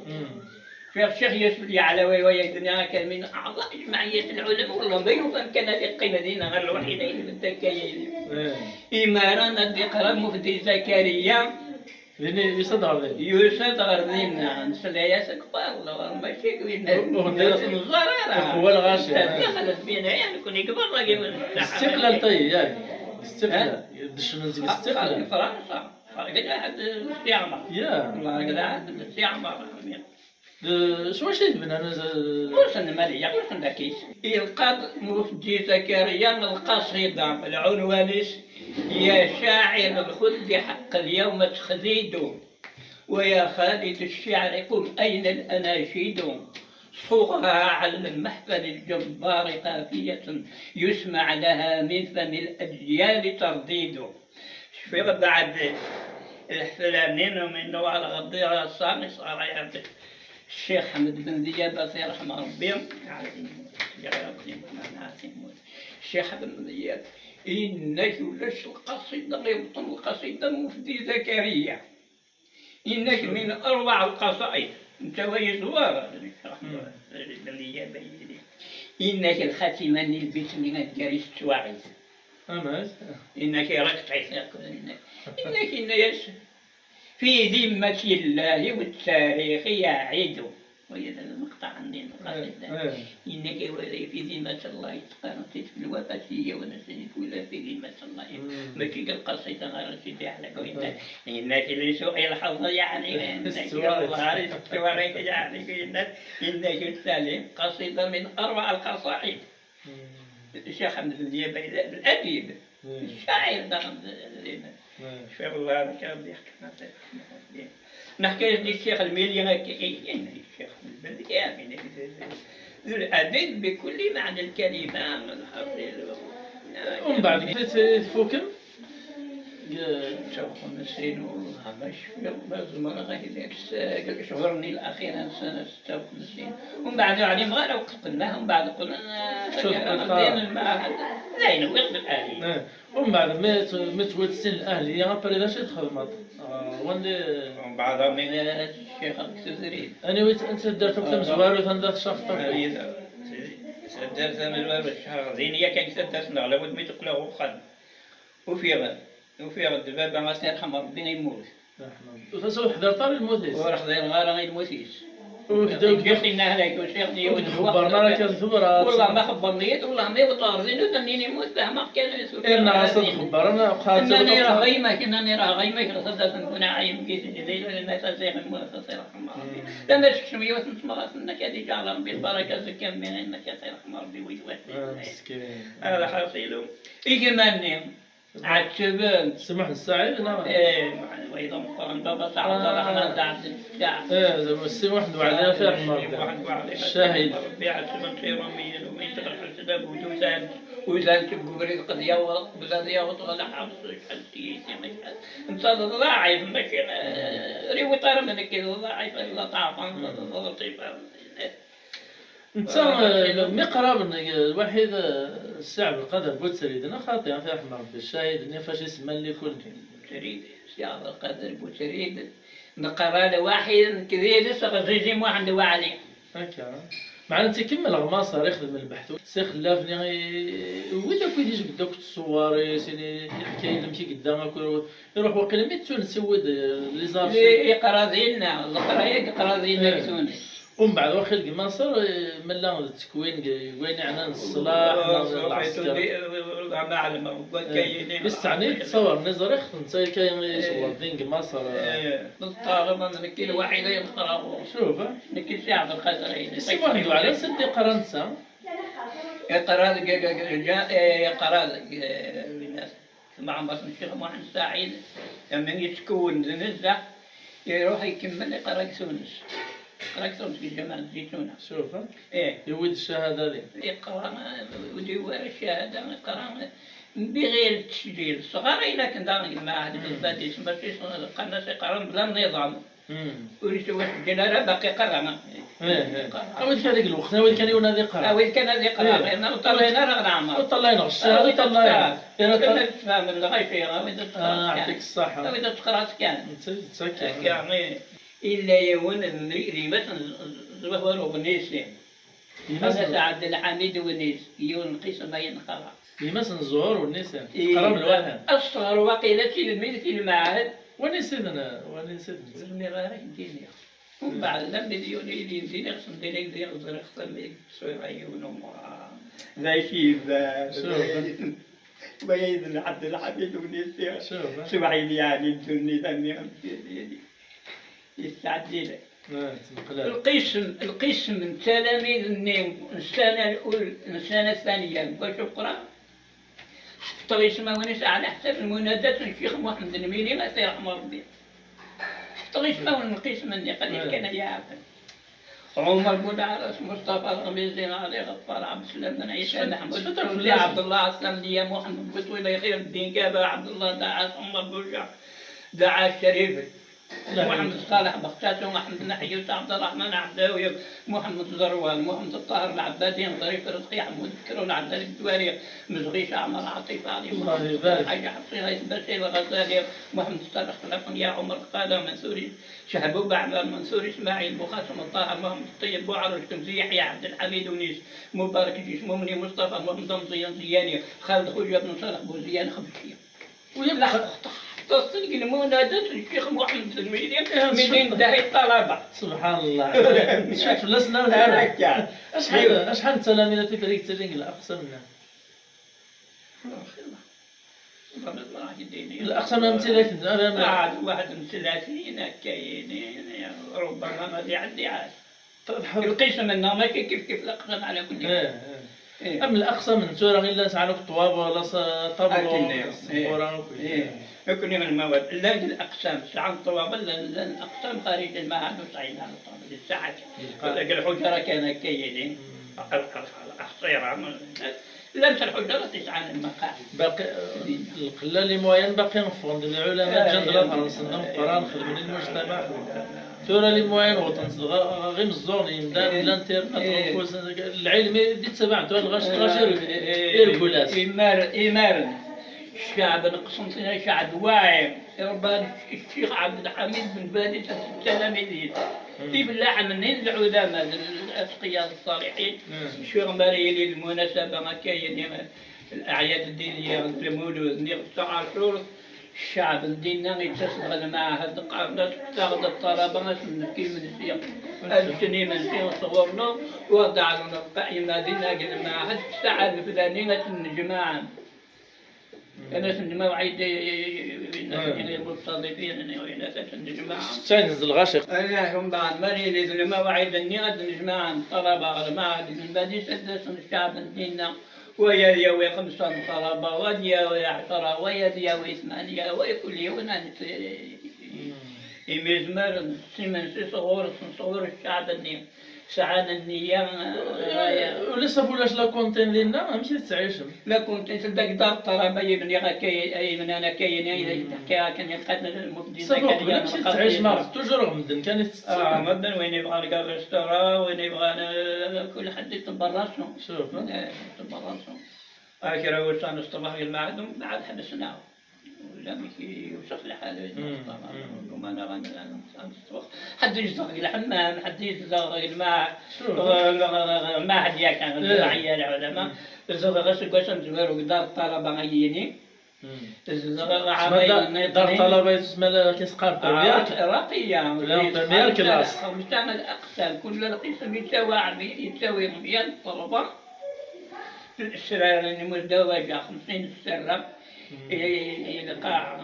الشيخ يوسف اليعلوي ويدنا كان من أعضاء جمعية العلماء والله ما يوفن كان في القيمة دينا غير الوحيدين بالذكايين إمارة الذكرى مفتي زكريا لأن يصدر ذي يوسف غردينا نسلايا كبار والله ماشي كوينا هو الغاشي دخلت بينا يعني كوني كبر راكي استقلال طيب ياك استقلال بدش ننزل استقلال فرنسا قد واحد الاستعمار يا والله قد واحد الاستعمار شو شيء بنا قرصن مالية قرصن ذكيس القاض مفدي زكريا القصيدة العنوانيس يا شاعر الخلد حق اليوم تخليد ويا خالد الشعر قل أين الأناشيد صوغها على المحفل الجبار قافية يسمع لها من فم الأجيال ترديد شفيق بعد الحفلانين ومنه على غضيرة الصامي صار يعرف الشيخ حمد بن ذياب الله يرحمه ربي الشيخ حمد بن ذياب إنك لش القصيدة يبطن القصيدة مفدي زكريا إنك من أروع القصائد أنت وهي زوارة إنك الخاتمة للبيت من الجريس تواعد إنك ركت عيسى إنك في ذمة الله والتاريخ يعيد وإذا المقطع عندي القصيدة إنك ولي في ذمة الله تقارنت في الوفاتية ونسيت ولا في ذمة الله ماشي القصيدة غير سيدي على قوينا إنك لسوء الحظ يعني إنك الله استواريك يعني إنك السليم قصيدة من أروع القصائد الشيخ حمد بن ذياب الأديب الشاعر شيخ الله بك ربي يحكي نحكي للشيخ الميلي الشيخ البلدي ذو الأدب بكل معنى الكلمة من ومن بعد تفوكم شوف نسين وهمش في مرة غير شهرني الأخيرة سنة 56 ومن بعد يعني ما لو قلناها ومن بعد قلنا زين وقت الأهلي ومن بعد ما تولد السن الأهلية أبري ذا شي تخدمات ومن بعد من الشيخ الكسوزري أنا أنت درت كم زوار وتندر شفطة درت من الوار الشهر زينية كان درت على ود ما تقلعوا خد وفي غد بابا ما سيرحم ربي يموت فسوي حضر طار الموتيس ورح ذي الغارة غير الموتيس وكذا قلنا هذاك وشيخني خبرنا لك الخبرات والله ما خبرنيت والله ما وطارزين وتنيني يموت فما كان يسوي إن رصد خبرنا وخاطر إنني راه غيمك إنني راه غيمك رصدت نكون عايم كيس جديد للناس الشيخ الموت سيرحم ربي لما تشمي وتنسمع إنك هذه جعل ربي البركة زكام من إنك سيرحم ربي ويتوفي مسكين هذا حاصله يجمعني عتشبن سمح السعيد نعم وإذا مقارن بابا سعد الرحمن دعت الشعب زعما السمح وعلينا في أحمر الشاهد بعتشبن خير مين ومن تقل حسداب ودوسان وزان تبقوا بريد قضية وقضية وطغل حبس حسيسي مشهد انتصاد ضاعف ماشي ريو طار من كذا ضاعف إلا طعفان لطيفة انت مقرب الوحيد الشعب القدر بوتسريد انا خاطئ في احمر في الشاهد اني فاش يسمى لي كل بوتسريد الشعب القدر بوتسريد نقرا له واحد كذا لسه زي ما عنده وعلي هكا مع انت كمل غماصه يخدم البحث سي خلافني وين كنت يجي بداك الصواري سيني يحكي لهم كي قدامك يروح وقيلا ميت تونس سود لي زارش يقرا ديالنا القرايه يقرا ديالنا تونس ومن بعد واخا القماصر ملا التكوين وين عنا الصلاح العسكر ما علم كاينين بس تعني تصور نظر انت كاين صور دين قماصر نطالب من كل واحد يقرا شوف نكل شعب الخزرين السي واحد على سد قرنسا يقرا الناس مع مصر الشيخ محمد سعيد لما يتكون زنزة يروح يكمل يقرا تونس قرأت في جامعة زيتونة. شوف إيه. يود الشهادة لي. يقرأ وديوار الشهادة يقرأ بغير التسجيل صغار إلا كان دار المعهد بالبادي يسمى في القناة يقرأ بلا نظام. وليس واحد الجلالة باقي قرأ. إيه. أود كان ذيك الوقت أود كان يونا ذي قرأ. أود كان ذي قرأ. لأن طلعنا رغنا عمر. وطلعنا الشهادة طلعنا. أنا تفهم الغيفية أود تقرأ. يعطيك الصحة. أود تقرأ كان. تسكر. يعني إلا يوون اللي مثلا زوهر ونيسين هذا سعد الحميد ونيس يون قسم ينقرأ مثلا الزهور والنساء قرب الواحد الصغر وقيلة تلميذ في المعهد ونسيت زرني غير ديني ومن بعد لم يديوني يدين ديني خصم ديني ديني غزر خصم سوي عيون لا شيء ويد عبد الحميد ونسي سبعين يعني الدنيا ثاني يستعدي له القسم من تلاميذ النيم السنة الأولى السنة الثانية باش القرآن طريق ما ونس على حسب المنادات الشيخ محمد الميلي ما سيرحم ربي طريق ما ونقيس مني قليل كان يعرف عمر بن عرس مصطفى الغميزي علي غفار عبد السلام بن عيسى محمود عبد الله عصام ديا محمد بطويلة خير الدين كابا عبد الله دعاس عمر بوجع دعاس شريفي محمد صالح بختاتو محمد نحيوس عبد الرحمن عبداوي محمد زروان محمد الطاهر العبادي ظريف رزقي حمود كرون عبد الدواري مزغيش عمر عطيف علي حاجة حفصي غيث بشير الغزالي محمد صالح خلفن يا عمر قادة منصوري شهبوب عبد منصور اسماعيل بوخاتم الطاهر محمد الطيب بوعرج كمزي يحيى عبد الحميد ونيس مبارك جيش مؤمني مصطفى محمد مزيان زياني خالد خوجة بن صالح بوزيان خبشية ويبلغ تصل المنادات الشيخ محمد الميلي من داعي الطلبة سبحان الله شوف لسنا هذا اشحال تلاميذ في فريق ترينغ الاقصى منا الاقصى من امثله انا واحد من 30 كاينين ربما ما يعدي عاد القسم منا ماشي كيف الاقسام على كل حال أم الأقصى من سورة إلا سعلوك طواب ولا طبل ولا يكون من المواد لا الأقسام سعى طواب لا الأقسام خارج المعهد وصعيد على طابل الساعة الحجرة كان كيدين الأحصيرة لمس الحجرة تسعى المقاعد باقي القلة اللي موين باقي نفهم العلماء جندلة فرنسا قران خدمين المجتمع تورا اللي موين وطن غير الزون يمدان الانترنت العلم دي تبعته الغاشر إيركولاس إيمار الشعب القسنطيني شعب واعي ربان الشيخ عبد الحميد بن بادي التلاميذ كيف اللحم من العلماء الأتقياء الصالحين الشيخ مريلي المناسبة ما كاين الأعياد الدينية المولود نير عاشور الشعب الديننا يتصل المعهد الناس تاخذ الطلبة ناس من كيف من السياق السنين من سياق صورنا وضع لنا القائمة دينا المعهد الساعة الفلانية الجماعة أنا سنجمع عيد المستضيفين وإلى أساس الجماعة. تنزل الغاشق. أنا هم بعد مري للجماعة عيد النيات الجماعة طلبة المعهد من بعد سدس الشعب الديننا ويا يوي 5 طلبة ويا 10 ويا 8 وكل يوم يمزمر سمن صغور الشعب الدين. سعادة النية ولسه فولاش لا كونتين لينا ماشي تعيشهم لا كونتين سلبك دار طلبة يبني غاكي أي من أنا كاين أي تحكي كان يقتل المفدي صافوك ماشي تعيش معك توجور مدن كانت مدن وين يبغى لقى ريستورا وين يبغى كل حد يطبر راسه شوف يطبر راسه آخر وصلنا الصباح المعدن بعد حبسناه ولا مشي وصف لحاله وما نرى حد يزغ الحمام حد يزغ الماء ما حد ياكل الرعية العلماء يزغ غسل قسم زوير وقدار الطلبة غييني يزغ عمايل دار طلبة يسمى كيس قارب راقية ميال كلاس مستعمل أقسام كل قسم يتساوي 100 طلبة السرير اللي مزدوجة 50 سرة القاع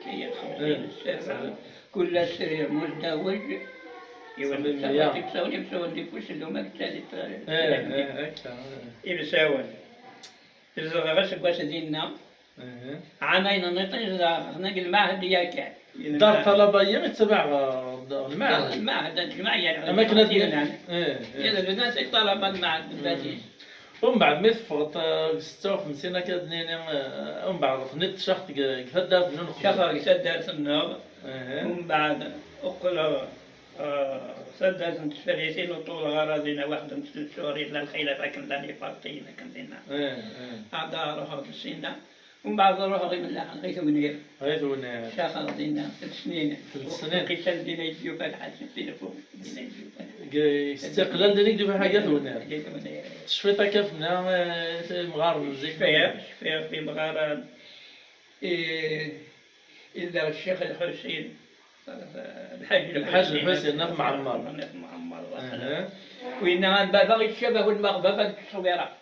كي 50 سرة كل سرير مزدوج يمسون يفوش لهم الثالث يمسون إذا غش قاش ديننا عامين نطيج نقل المعهد ياك دار طلبة يتبع المعهد الجمعية أماكن الدين إذا الناس طلبة المعهد بالباديس ومن بعد ما فقط 56 كدنين ومن بعد نت شخص قفدات من شخص سدات النار ومن بعد أقول سدات الفريسين وطول غرضنا واحدة من السوري للخلافة كنا فارطين كنا هذا روح السنة ومن بعد روح غير الله غيث ونير شاخر دينا 3 سنين قيسان دينا يجيو في الحاج دينا فوق دينا يجيو استقلال دينك دو في حاجات ونير تشفيتا كيفنا مغار مزيك شفيا في مغار إلا الشيخ الحسين الحاج الحسين ناف معمر ناف معمر وإنما بابا الشبه والمغببة التصويرة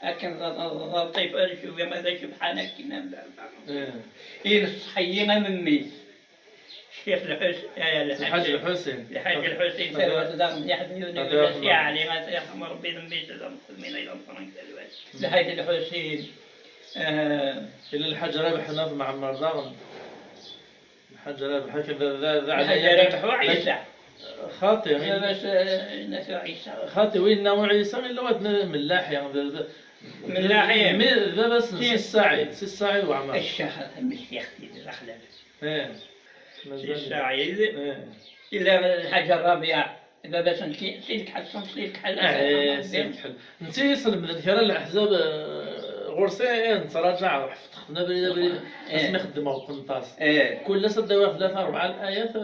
لكن الطيب شوف ماذا سبحانك كنا إيه الصحية من ميز الشيخ الحاج الحسين سوى تدام يحدثون بالأشياء على ما سيرحم ربي ذنبي سلام من أيضا فرنك الحاج الحسين إلى الحاج رابح ناف معمر داغن الحاج رابح هكذا الحاج رابح وعيسى خاطئ بس نسوا عيسى خاطئ وين نوع عيسى إلا واد ملاح يعني ملاحية بس سي الساعي وعمر الشهر الشيخ في الأخلاق السعيد إلا الحاجة الرابعة إذا بس سيدك حسن سيدك حل سيدك حل أنت يصل من الكلام الأحزاب غرسين تراجع فتحنا بريد اسمي خدمة وقنطاس كل صدوا 3-4 الآيات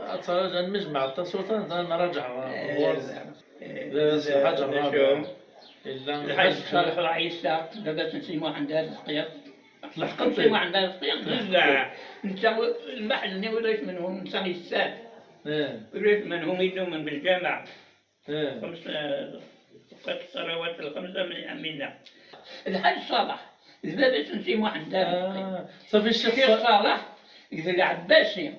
أتراجع نجمع التصويتات نراجع غرس الحاجة الرابعة الحاج صالح وعيسى لاباس نسيمو عندها القيام لحقت نسيمو عندها القيام لا انت المحل اللي وليش منهم نساني الساد وليش منهم يدوا من بالجامع خمس الصلوات الخمسة من أمينة الحاج صالح لاباس نسيمو عندها صافي الشيخ صالح إذا العباسي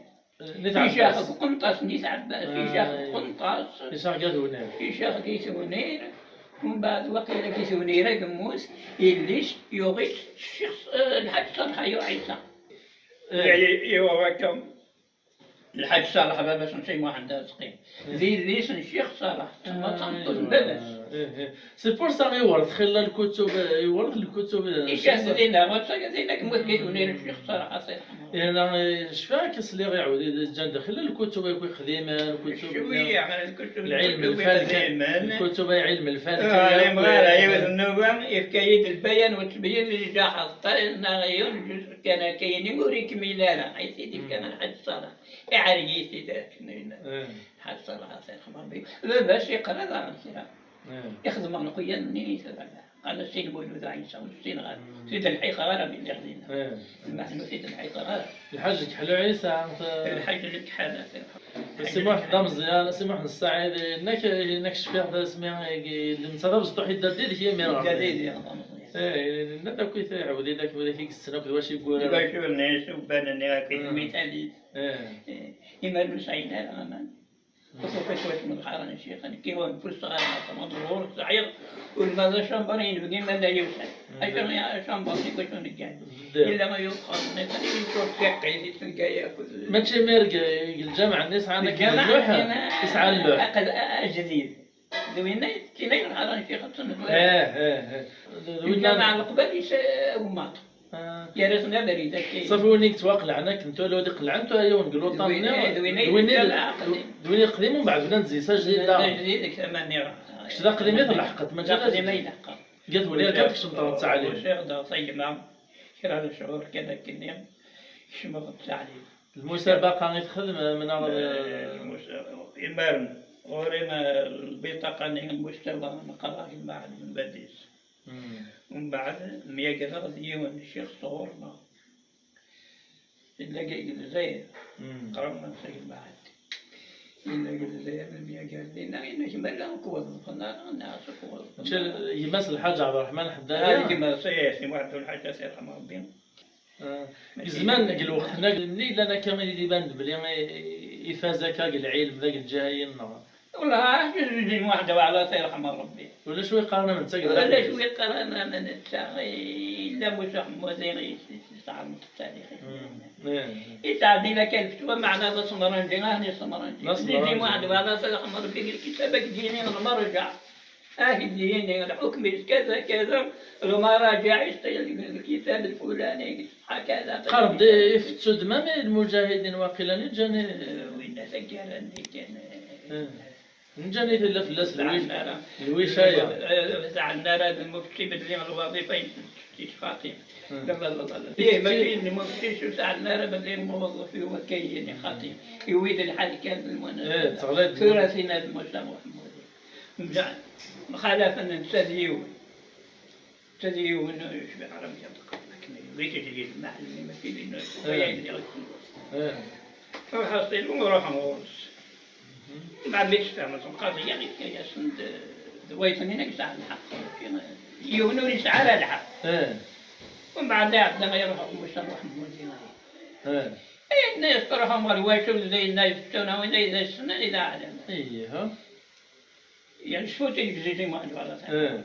في شيخ قنطاس نيس عباس في شيخ قنطاس في شيخ قادونير في شيخ قيسونير ومن بعد وقيل كيسونيرة قموس يليش يغيش الشخص الحاج صالح عيسى يعني يوراكم الحاج صالح باباس نسيمو عندها سقيم ذي ليش الشيخ صالح ما تنطل باباس سي بور سا يورث خلال الكتب يورث الكتب يشاهد لينا ما تساقط كموس كيسونير الشيخ صالح الله يعني شفاك اللي غيعود جا داخل الكتب يكون قديما الكتب شويه على الكتب العلم الفلكي الكتب علم الفلكي ايوا النوام يفكايد البيان والتبيين اللي جا حطينا غيون كان كاين يوريك ميلانا اي سيدي كان الحاج صالح يعري سيداك الحاج صالح الله يرحمه ربي لا باش يقرا ذا يخدم عن قيان منين قال السين بولود عيسى والسين غير سيد الحقيقه غير اللي خدينا نحن سيد الحقيقه غير الحاج كحلو عيسى الحاج لك حالة سموح دام مزيان سموح السعيد انك شفيع اسمها المصادر بصح يدرديد هي ميرا جديد يا لا كيف يعود ذاك وذاك السنه واش يقول باش الناس وبان اني كيف مثالي اما المسعيدة امان وصفت واش من الحرم الشيخ انا كيوان فلوس صغار مضرور صعير والماذا شامبرين بقي ما لا يوسع عشان يا شامبرين واش نجان الا ما يوقف مثلا يشوف فيك يزيد ياكل ماشي ميرق الجامع الناس عندك اللوحه تسعى اللوحه جديد دوينا كاين الحرم الشيخ تصنف الجامع القبل وماط يا رسنا بريدة صافي وينيك تواقل عنك انتو لو ديك قلعنتو هي ونقولوا طالنا دويني قديم ومن بعد بدا نزيسا جديد لا جديد ثمانية اش ذا قديم يلحقت ما جا قديم يلحق قالت ولي كانت شمطات عليه الشيخ دا طيبه كرا الشهور كذا كني شمطت عليه المسابقه يتخدم من المرن ورينا البطاقه المستوى نقرا في المعهد من باديس ومن بعد مية قدر ديون الشيخ صورنا إلا قيل الجزائر قررنا نسجل المعهد إلا قيل الجزائر مية قال لنا إن شمال لهم قوة الخنار الناس قوة يمثل الحاج عبد الرحمن حدايا كما سياسي واحد الحاج سير رحمه ربي زمان قال وقتنا اللي لنا كمان اللي بان بلي يفازك العلم ذاك الجاهين والله جزء واحدة وعلى سير رحمه ربي ولا شوي قارنا من تسجل ولا شوي قارنا من التاريخ لا مسح موزين يستعمل التاريخ يتعدي لك الفتوى معنا ذا سمرنجي هاني سمرنجي جزء واحدة وعلى سير رحمه ربي الكتابك ديني المرجع ديني الحكم كذا كذا المراجع يستيل الكتاب الفلاني هكذا قرب يفتشوا دمام المجاهدين واقيلا جاني وين سكرني كان نجاني إلا في اللاس الوشاية زعلنا المفتي بدلين الوظيفة استشفاقي لا لا لا لا ما كاين المفتي شو زعلنا بدلين الموظف هو كاين خاطي يويد الحال كان المناسبة ثلاثين المسلم محمود مخالفة تديون يشبه عربية بغيت تجي المحل ما كاين فحصيت ونروح نغوص ما عملتش فهم القضية غير كياسن دويتني نقطع الحق يونوني ساعة الحق ومن بعد عندما يروحوا مش نروح المدينة الناس تروحوا الواشو زي الناس يفتونا وين زي السنة إذا عالم يعني شفوت زي ما عنده على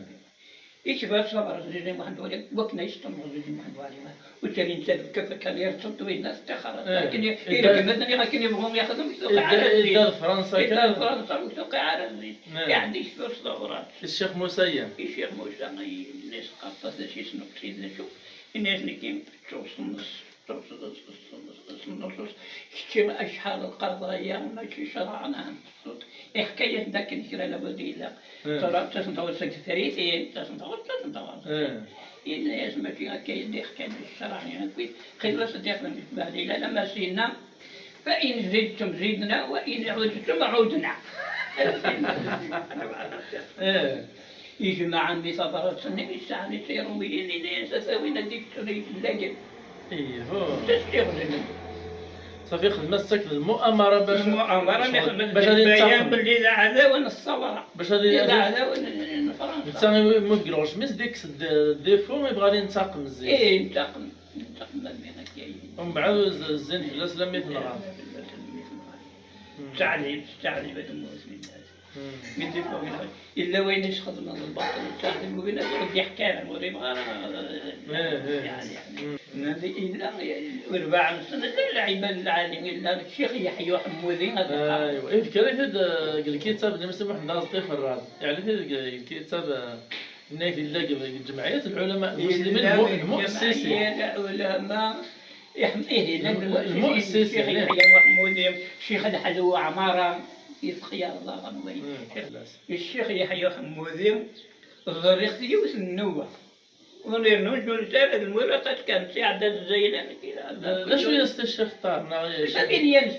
إيش بس صبر زي ما عنده عليه وقتنا يستمر زي ما عنده عليه وتاني نسال كيف كان يرتبط وين الناس تخرج لكن إذا مثلا لكن يبغون ياخذون سوق عربي إذا فرنسا كان فرنسا سوق عربي يعني إيش بس صبرات الشيخ موسى الشيخ موسى الناس قاطة شيء سنقصيد نشوف الناس نكيم توصل النصوص كتير أشحال القضايا ماشي شرعنا حكاية ذاك الكرا لابد ترى تسنتور سكرتيريتين تسنتور الناس ماشي حكاية دي حكاية الشرع يعني كويس خلاص ديالنا بعد إلا لما سينا فإن زدتم زدنا وإن عدتم عدنا يجمع عندي صبرات النبي الساعة يسيروا وين الناس سوينا ديك تريد لاجل تستغل صافي خدمتك المؤامرة باش باش البيان باللي لا عداوة الصورة باش هذه لا عداوة فرنسا انت ما يقولوش مس ديك الديفو ما يبغى ينتقم الزين ينتقم من كاين ومن بعد الزين فلاس لم يتنغى تعليم هذا المسلمين من ديفو إلا وين يشخص من البطل التعليم وين يرجع حكاية وريبغا يعني هذه إلا 4 سنة العباد العالم إلا الشيخ يحيى حمودي هذا أيوة إيه كذا الكتاب اللي مسموح نازل في الراد يعني الكتاب هناك جمعية العلماء المسلمين المؤسسين العلماء يحميه المؤسسين الشيخ يحيى حمودي الشيخ الحلوى عمارة يتخير الله غنوي الشيخ يحيى حمودي الزريختي وسنوه ونرنو نقول تاع المورقات كانت عدد الزينة كذا شو يست الشيخ طارنا الفاميليانس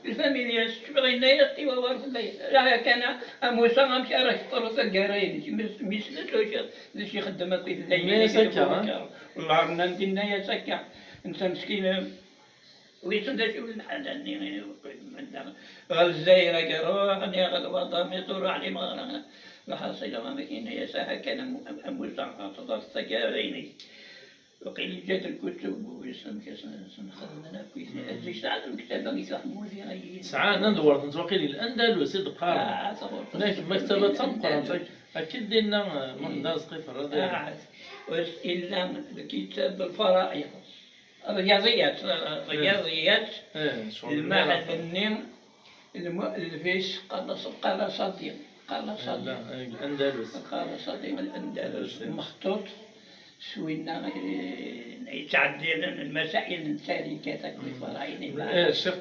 الفاميليانس بغينا يستي وورد لا كان موسى غمشي راه طرس القرايين مثل الشيخ خدم في الليل سكا والله رنا ندينا يا سكا انت مسكين ويسند شو الحال اني الزايره قروح اني غلوطه يطور علي ما الحاصل ما كاين يا ساعه كان موسى تضر السكاريني وقيل جات الكتب ويسم خدمنا كويس زي ساعه المكتبه اللي يفهموا فيها ساعه ندور نتوقيل الاندلس القرن هناك مكتبه تنقر اكيد دينا محدث قيف الرضا الا الكتاب الفرائض الرياضيات المعهد النيم الفيش قال صديق قال صديق الأندلس قال صديق الأندلس مخطوط شوينا يتعدل المسائل التاريخية في الفراعنة. الشيخ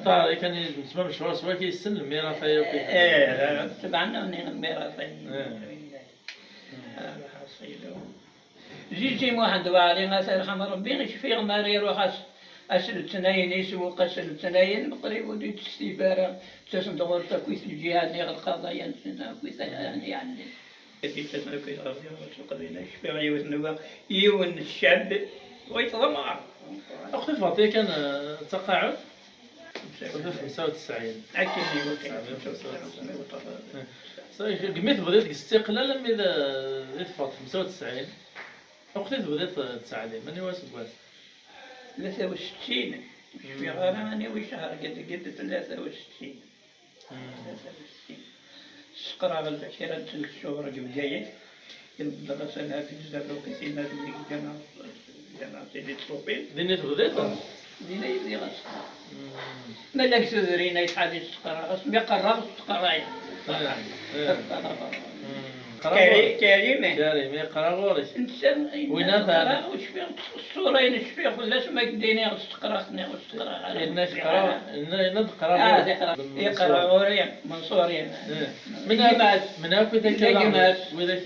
طارق كان يسمى مشروع سوا كيسن الميراثية. تبعنا من الميراثية. جيتي واحد وعلي غسل خمر ربي نشفي غمار يروح أسل تناين يسوق أسل تناين بقريب ودي تستيبارة تصندغور تكويس الجهاد نيغ القضايا نسنا كويس يعني كي تسمع كويس قضينا شفي غيوث نوا يون الشعب ويتضمع. أختي فاطمة كان تقاعد في 95 أكيد قميت بديت الاستقلال لما إذا فات 95 أختي بديت تساعدني ماني واسب واس 63 في غراني وشهر قد 63 شقرا بالبشيرة 3 شهور جاية المدرسة لها في الزرق وكسينا في الجامعة سيدي الصوفين دينيت بديت؟ دينيت اللي غسقرا مالك سذرينا يتحدث سقرا اسمي قرر سقراي كريمة يقرا غورش وين هذا؟ وش فيه الصورين ايش فيه ولا اسمك ديني استقراخني واستقرا الناس قرا نقرا يقرا غوري منصورين من هاك ذاك وذاك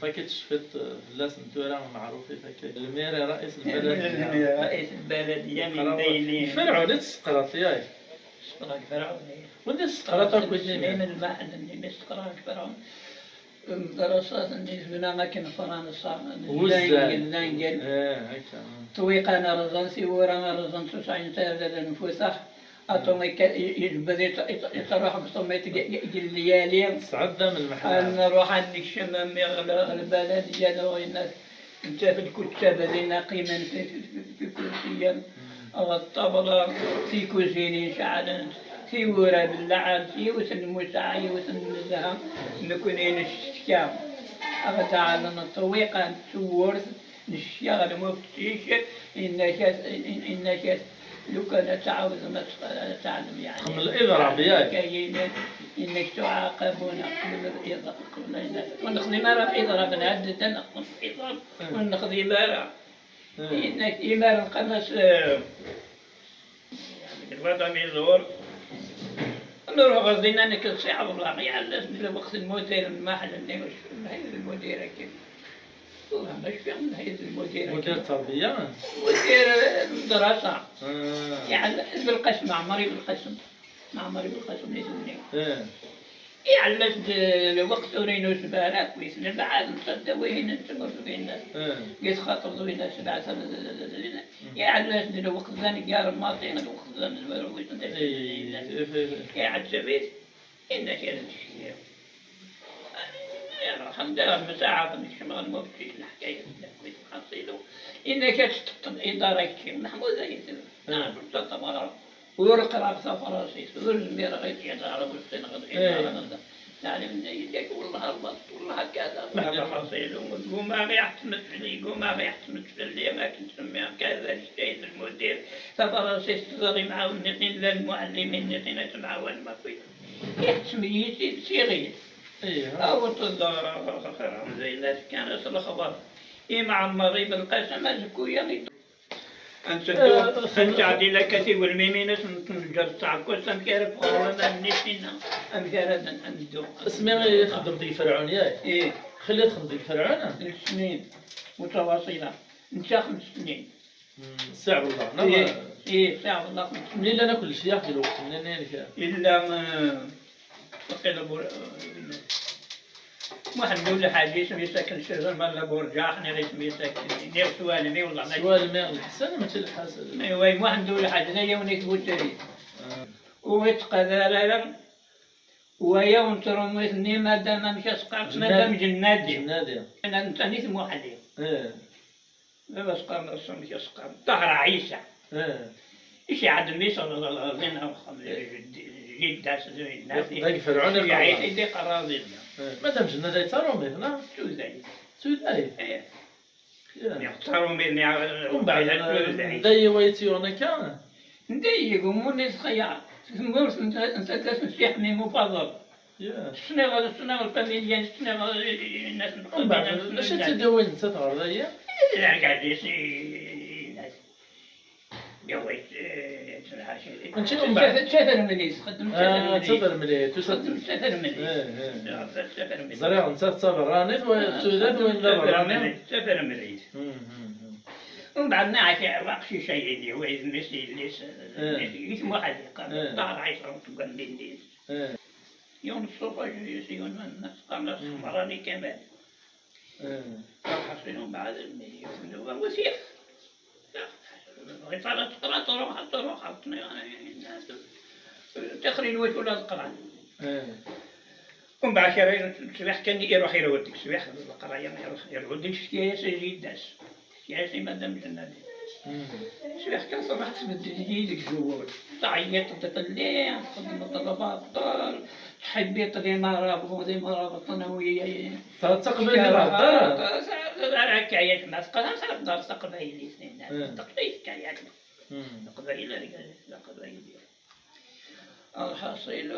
باكيت شفت لا سنتورا معروف ذاك الميري رئيس البلد رئيس البلدية من بيني فرعون تسقرات ياك فرعون وانت تسقرات كنت من المعنى اللي مسقراك فرعون الدراسات بالنسبة لنا كان فرنسا وزان تويق أنا رزنسي ورا رزن 90 سنة نفوسه أتومي يجبد يتروح بصميت الليالي صعد من المحل نروح عندك شمام البلد ديالو الناس انت في الكتاب هذينا قيما في كرسيا أو الطبلة في كوزيني شعلا في ورا باللعب في وسن المساعي وسن النزهة نكونين الشكام أغدا على الطويقة تورث نشيغل مفتيش إنك لو كان تعاود ما تعلم يعني قبل الإضراب ياك إنك تعاقبون قبل الإضراب قبل الناس ونخدم مرة إضراب نعدد نخدم إضراب ونخدم مرة إنك إمارة قناص الوضع ميزور نروح غزينا انك صعب الله يعلس في وقت المدير المحل اللي مش هيئة المديرة كيف والله مش فاهم هيئة المديرة مدير التربية مدير الدراسة يعني بالقسم معمري بالقسم ليس يعلس الوقت ورينو سبارات ويسن بعد نصدق وين نتمر بين الناس قيس خاطر ذوينا سبعة يعلس الوقت ذاني قال الماضي الوقت ذاني الوقت قاعد سبيت إنك يا الشيء الحمد لله مساعدة من الشمال ما بتجيش الحكاية كويس حصيله إنك تستطيع إدارة كثير محمود زي نعم تستطيع ويرقى فراسيس ويرزمير غير يدار والسنغ تعلم يديك والله البط والله كذا ما حصيله وما يحتمل لي وما يحتمل لي ما كنت نسميها كذا الشيء المدير ففراسيس تضري معه النقين للمعلمين النقين معه ما في يحتميتي صغير أو تضر زي الناس كان يصل خبر مع مريض القسم أزكويا أنت عدي لك كثير والميمينس نتنجر تعكوس أم كارف غروانا نشينا أم كاردا أندو اسمي خدم في فرعون ياك إيه خلي تخدم في فرعون 3 سنين متواصلة انت 5 سنين ساعة والله إيه ساعة والله منين لا ناكل شي ياخذ الوقت منين يعني إلا ما بقينا واحد يقول لي حاجة اسمي ساكن شجر مالا بورجاح نغي اسمي ساكن نير سوالمي والله ما سوالمي الحسن ما تلحسن ايوا واحد يقول لي حاجة زي ونيك بوتري ويتقذر ويوم ترميتني مادام مش اسقط مادام جنادي انا نتاني اسمو حدي ما اسقط نص مش اسقط طهر عيسى ايش عاد ميس لنا جد الناس داك فرعون يعيش قراضي مادام جنا داي ترومي هنا سوداي يختاروا مني ومن بعد داي ويتيونا كان ندي يقومون يسخيا نقول انت تسمح مي مفضل شنو الفاميليا شنو الناس ومن بعد اش تدوين انت تغرد هي لا قاعد ناس جويت سافر مليس خدمت سافر مليس سافر مليس زريع انت تصبر رانيت وسودات وين سافر مليس ومن بعد نعرف واقشي شيء اللي هو المسي اللي اسمه حديقة دار 10 تقول لي يوم الصبح يسيون من الناس قام مراني كمان حصلوا بعد المليون وسيخ غير تروح تخرين ولا تقرا ومن بعد شهرين الصباح كان يروح يرودك الصباح القرايه يرودك شتي سجيد داس سياسي مادام جنادي الصباح كان صباح تمد يديك جوال تعيط تطلع تقدم الطلبات تحبي تدي مرة زي مرة ثانوية فتقبل الدار كعيات ما تقدر تقدر تقبل لي سنين تقبل كعيات تقبل لا قبل الحصيل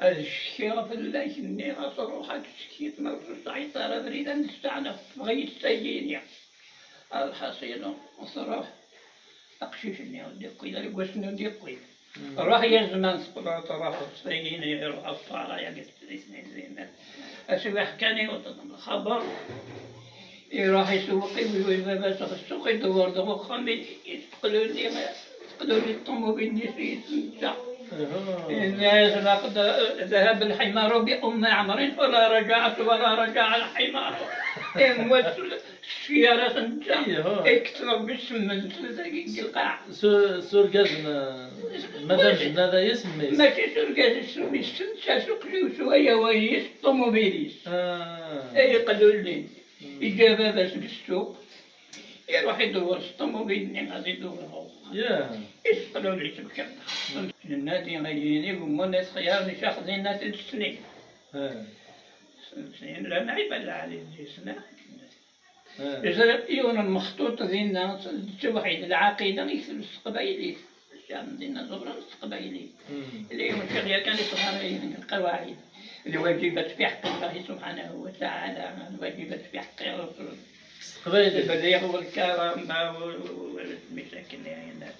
الشيخ في الله إني أصروح تشكيت مرة عيط على بريد نستعنف بغيت تجيني الحصيل أصروح أقشيش إني أدقي لا يقوسني أدقي راح يزمن سبلاط راح تسيين يروح الصالة يقص الاثنين زين الصباح كان يوصل الخبر يروح يسوقي ويقول بس في السوق يدور دور خميس يسقلوا لي الطوموبيل نسيت الناس لقد ذهب الحمار بأم عمر فلا رجعت ولا رجع الحمار. السيارة تنجا اكثر بالسمن القاع. سورقازنا مادام جبنا هذا يسمي ماشي سورقاز يسمي السنسة سوقلي شوية وهي الطوموبيليس. قالوا لي إجابة باش بالسوق يروح يدور الطوموبيل غادي يدور. قالوا لي تبكى النادي غيجيني هما ناس خيار مش اخذين ناس السنين. سنين لا نعيب على علي سنة. يون المخطوط ديالنا توحيد العقيدة يكتب القبايلي الشام ديالنا زبرا القبايلي اللي هو الشيخ كان يصغر القواعد الواجبات في حق الله سبحانه وتعالى، الواجبات في حق الرسول القبايلي البليغ والكرامة والمساكن الناس.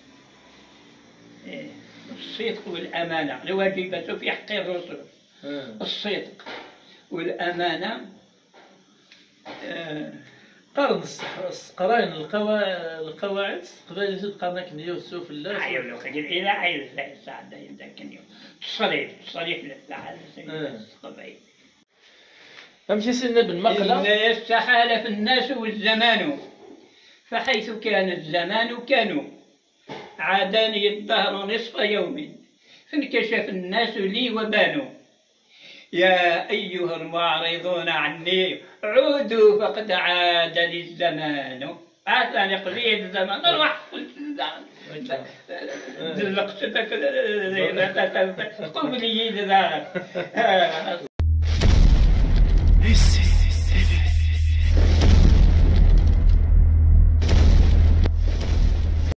الصدق والأمانة الواجبات في حق الرسول. الصدق والأمانة. قارن قراين القواعد قبائل تبقى كنية والسوف الله. أيوة لو خلي إلى عيل لا يساعد ذاك اليوم. تصريح للساعة القبائل. فهمتي سيدنا بن مقلة؟ إن يستحالف الناس والزمان فحيث كان الزمان كانوا عاداني الدهر نصف يوم فانكشف الناس لي وبانوا. يا أيها المعرضون عني عودوا فقد عاد لي الزمان. عاد قضية الزمان نروح دلقت قبلي ذاك.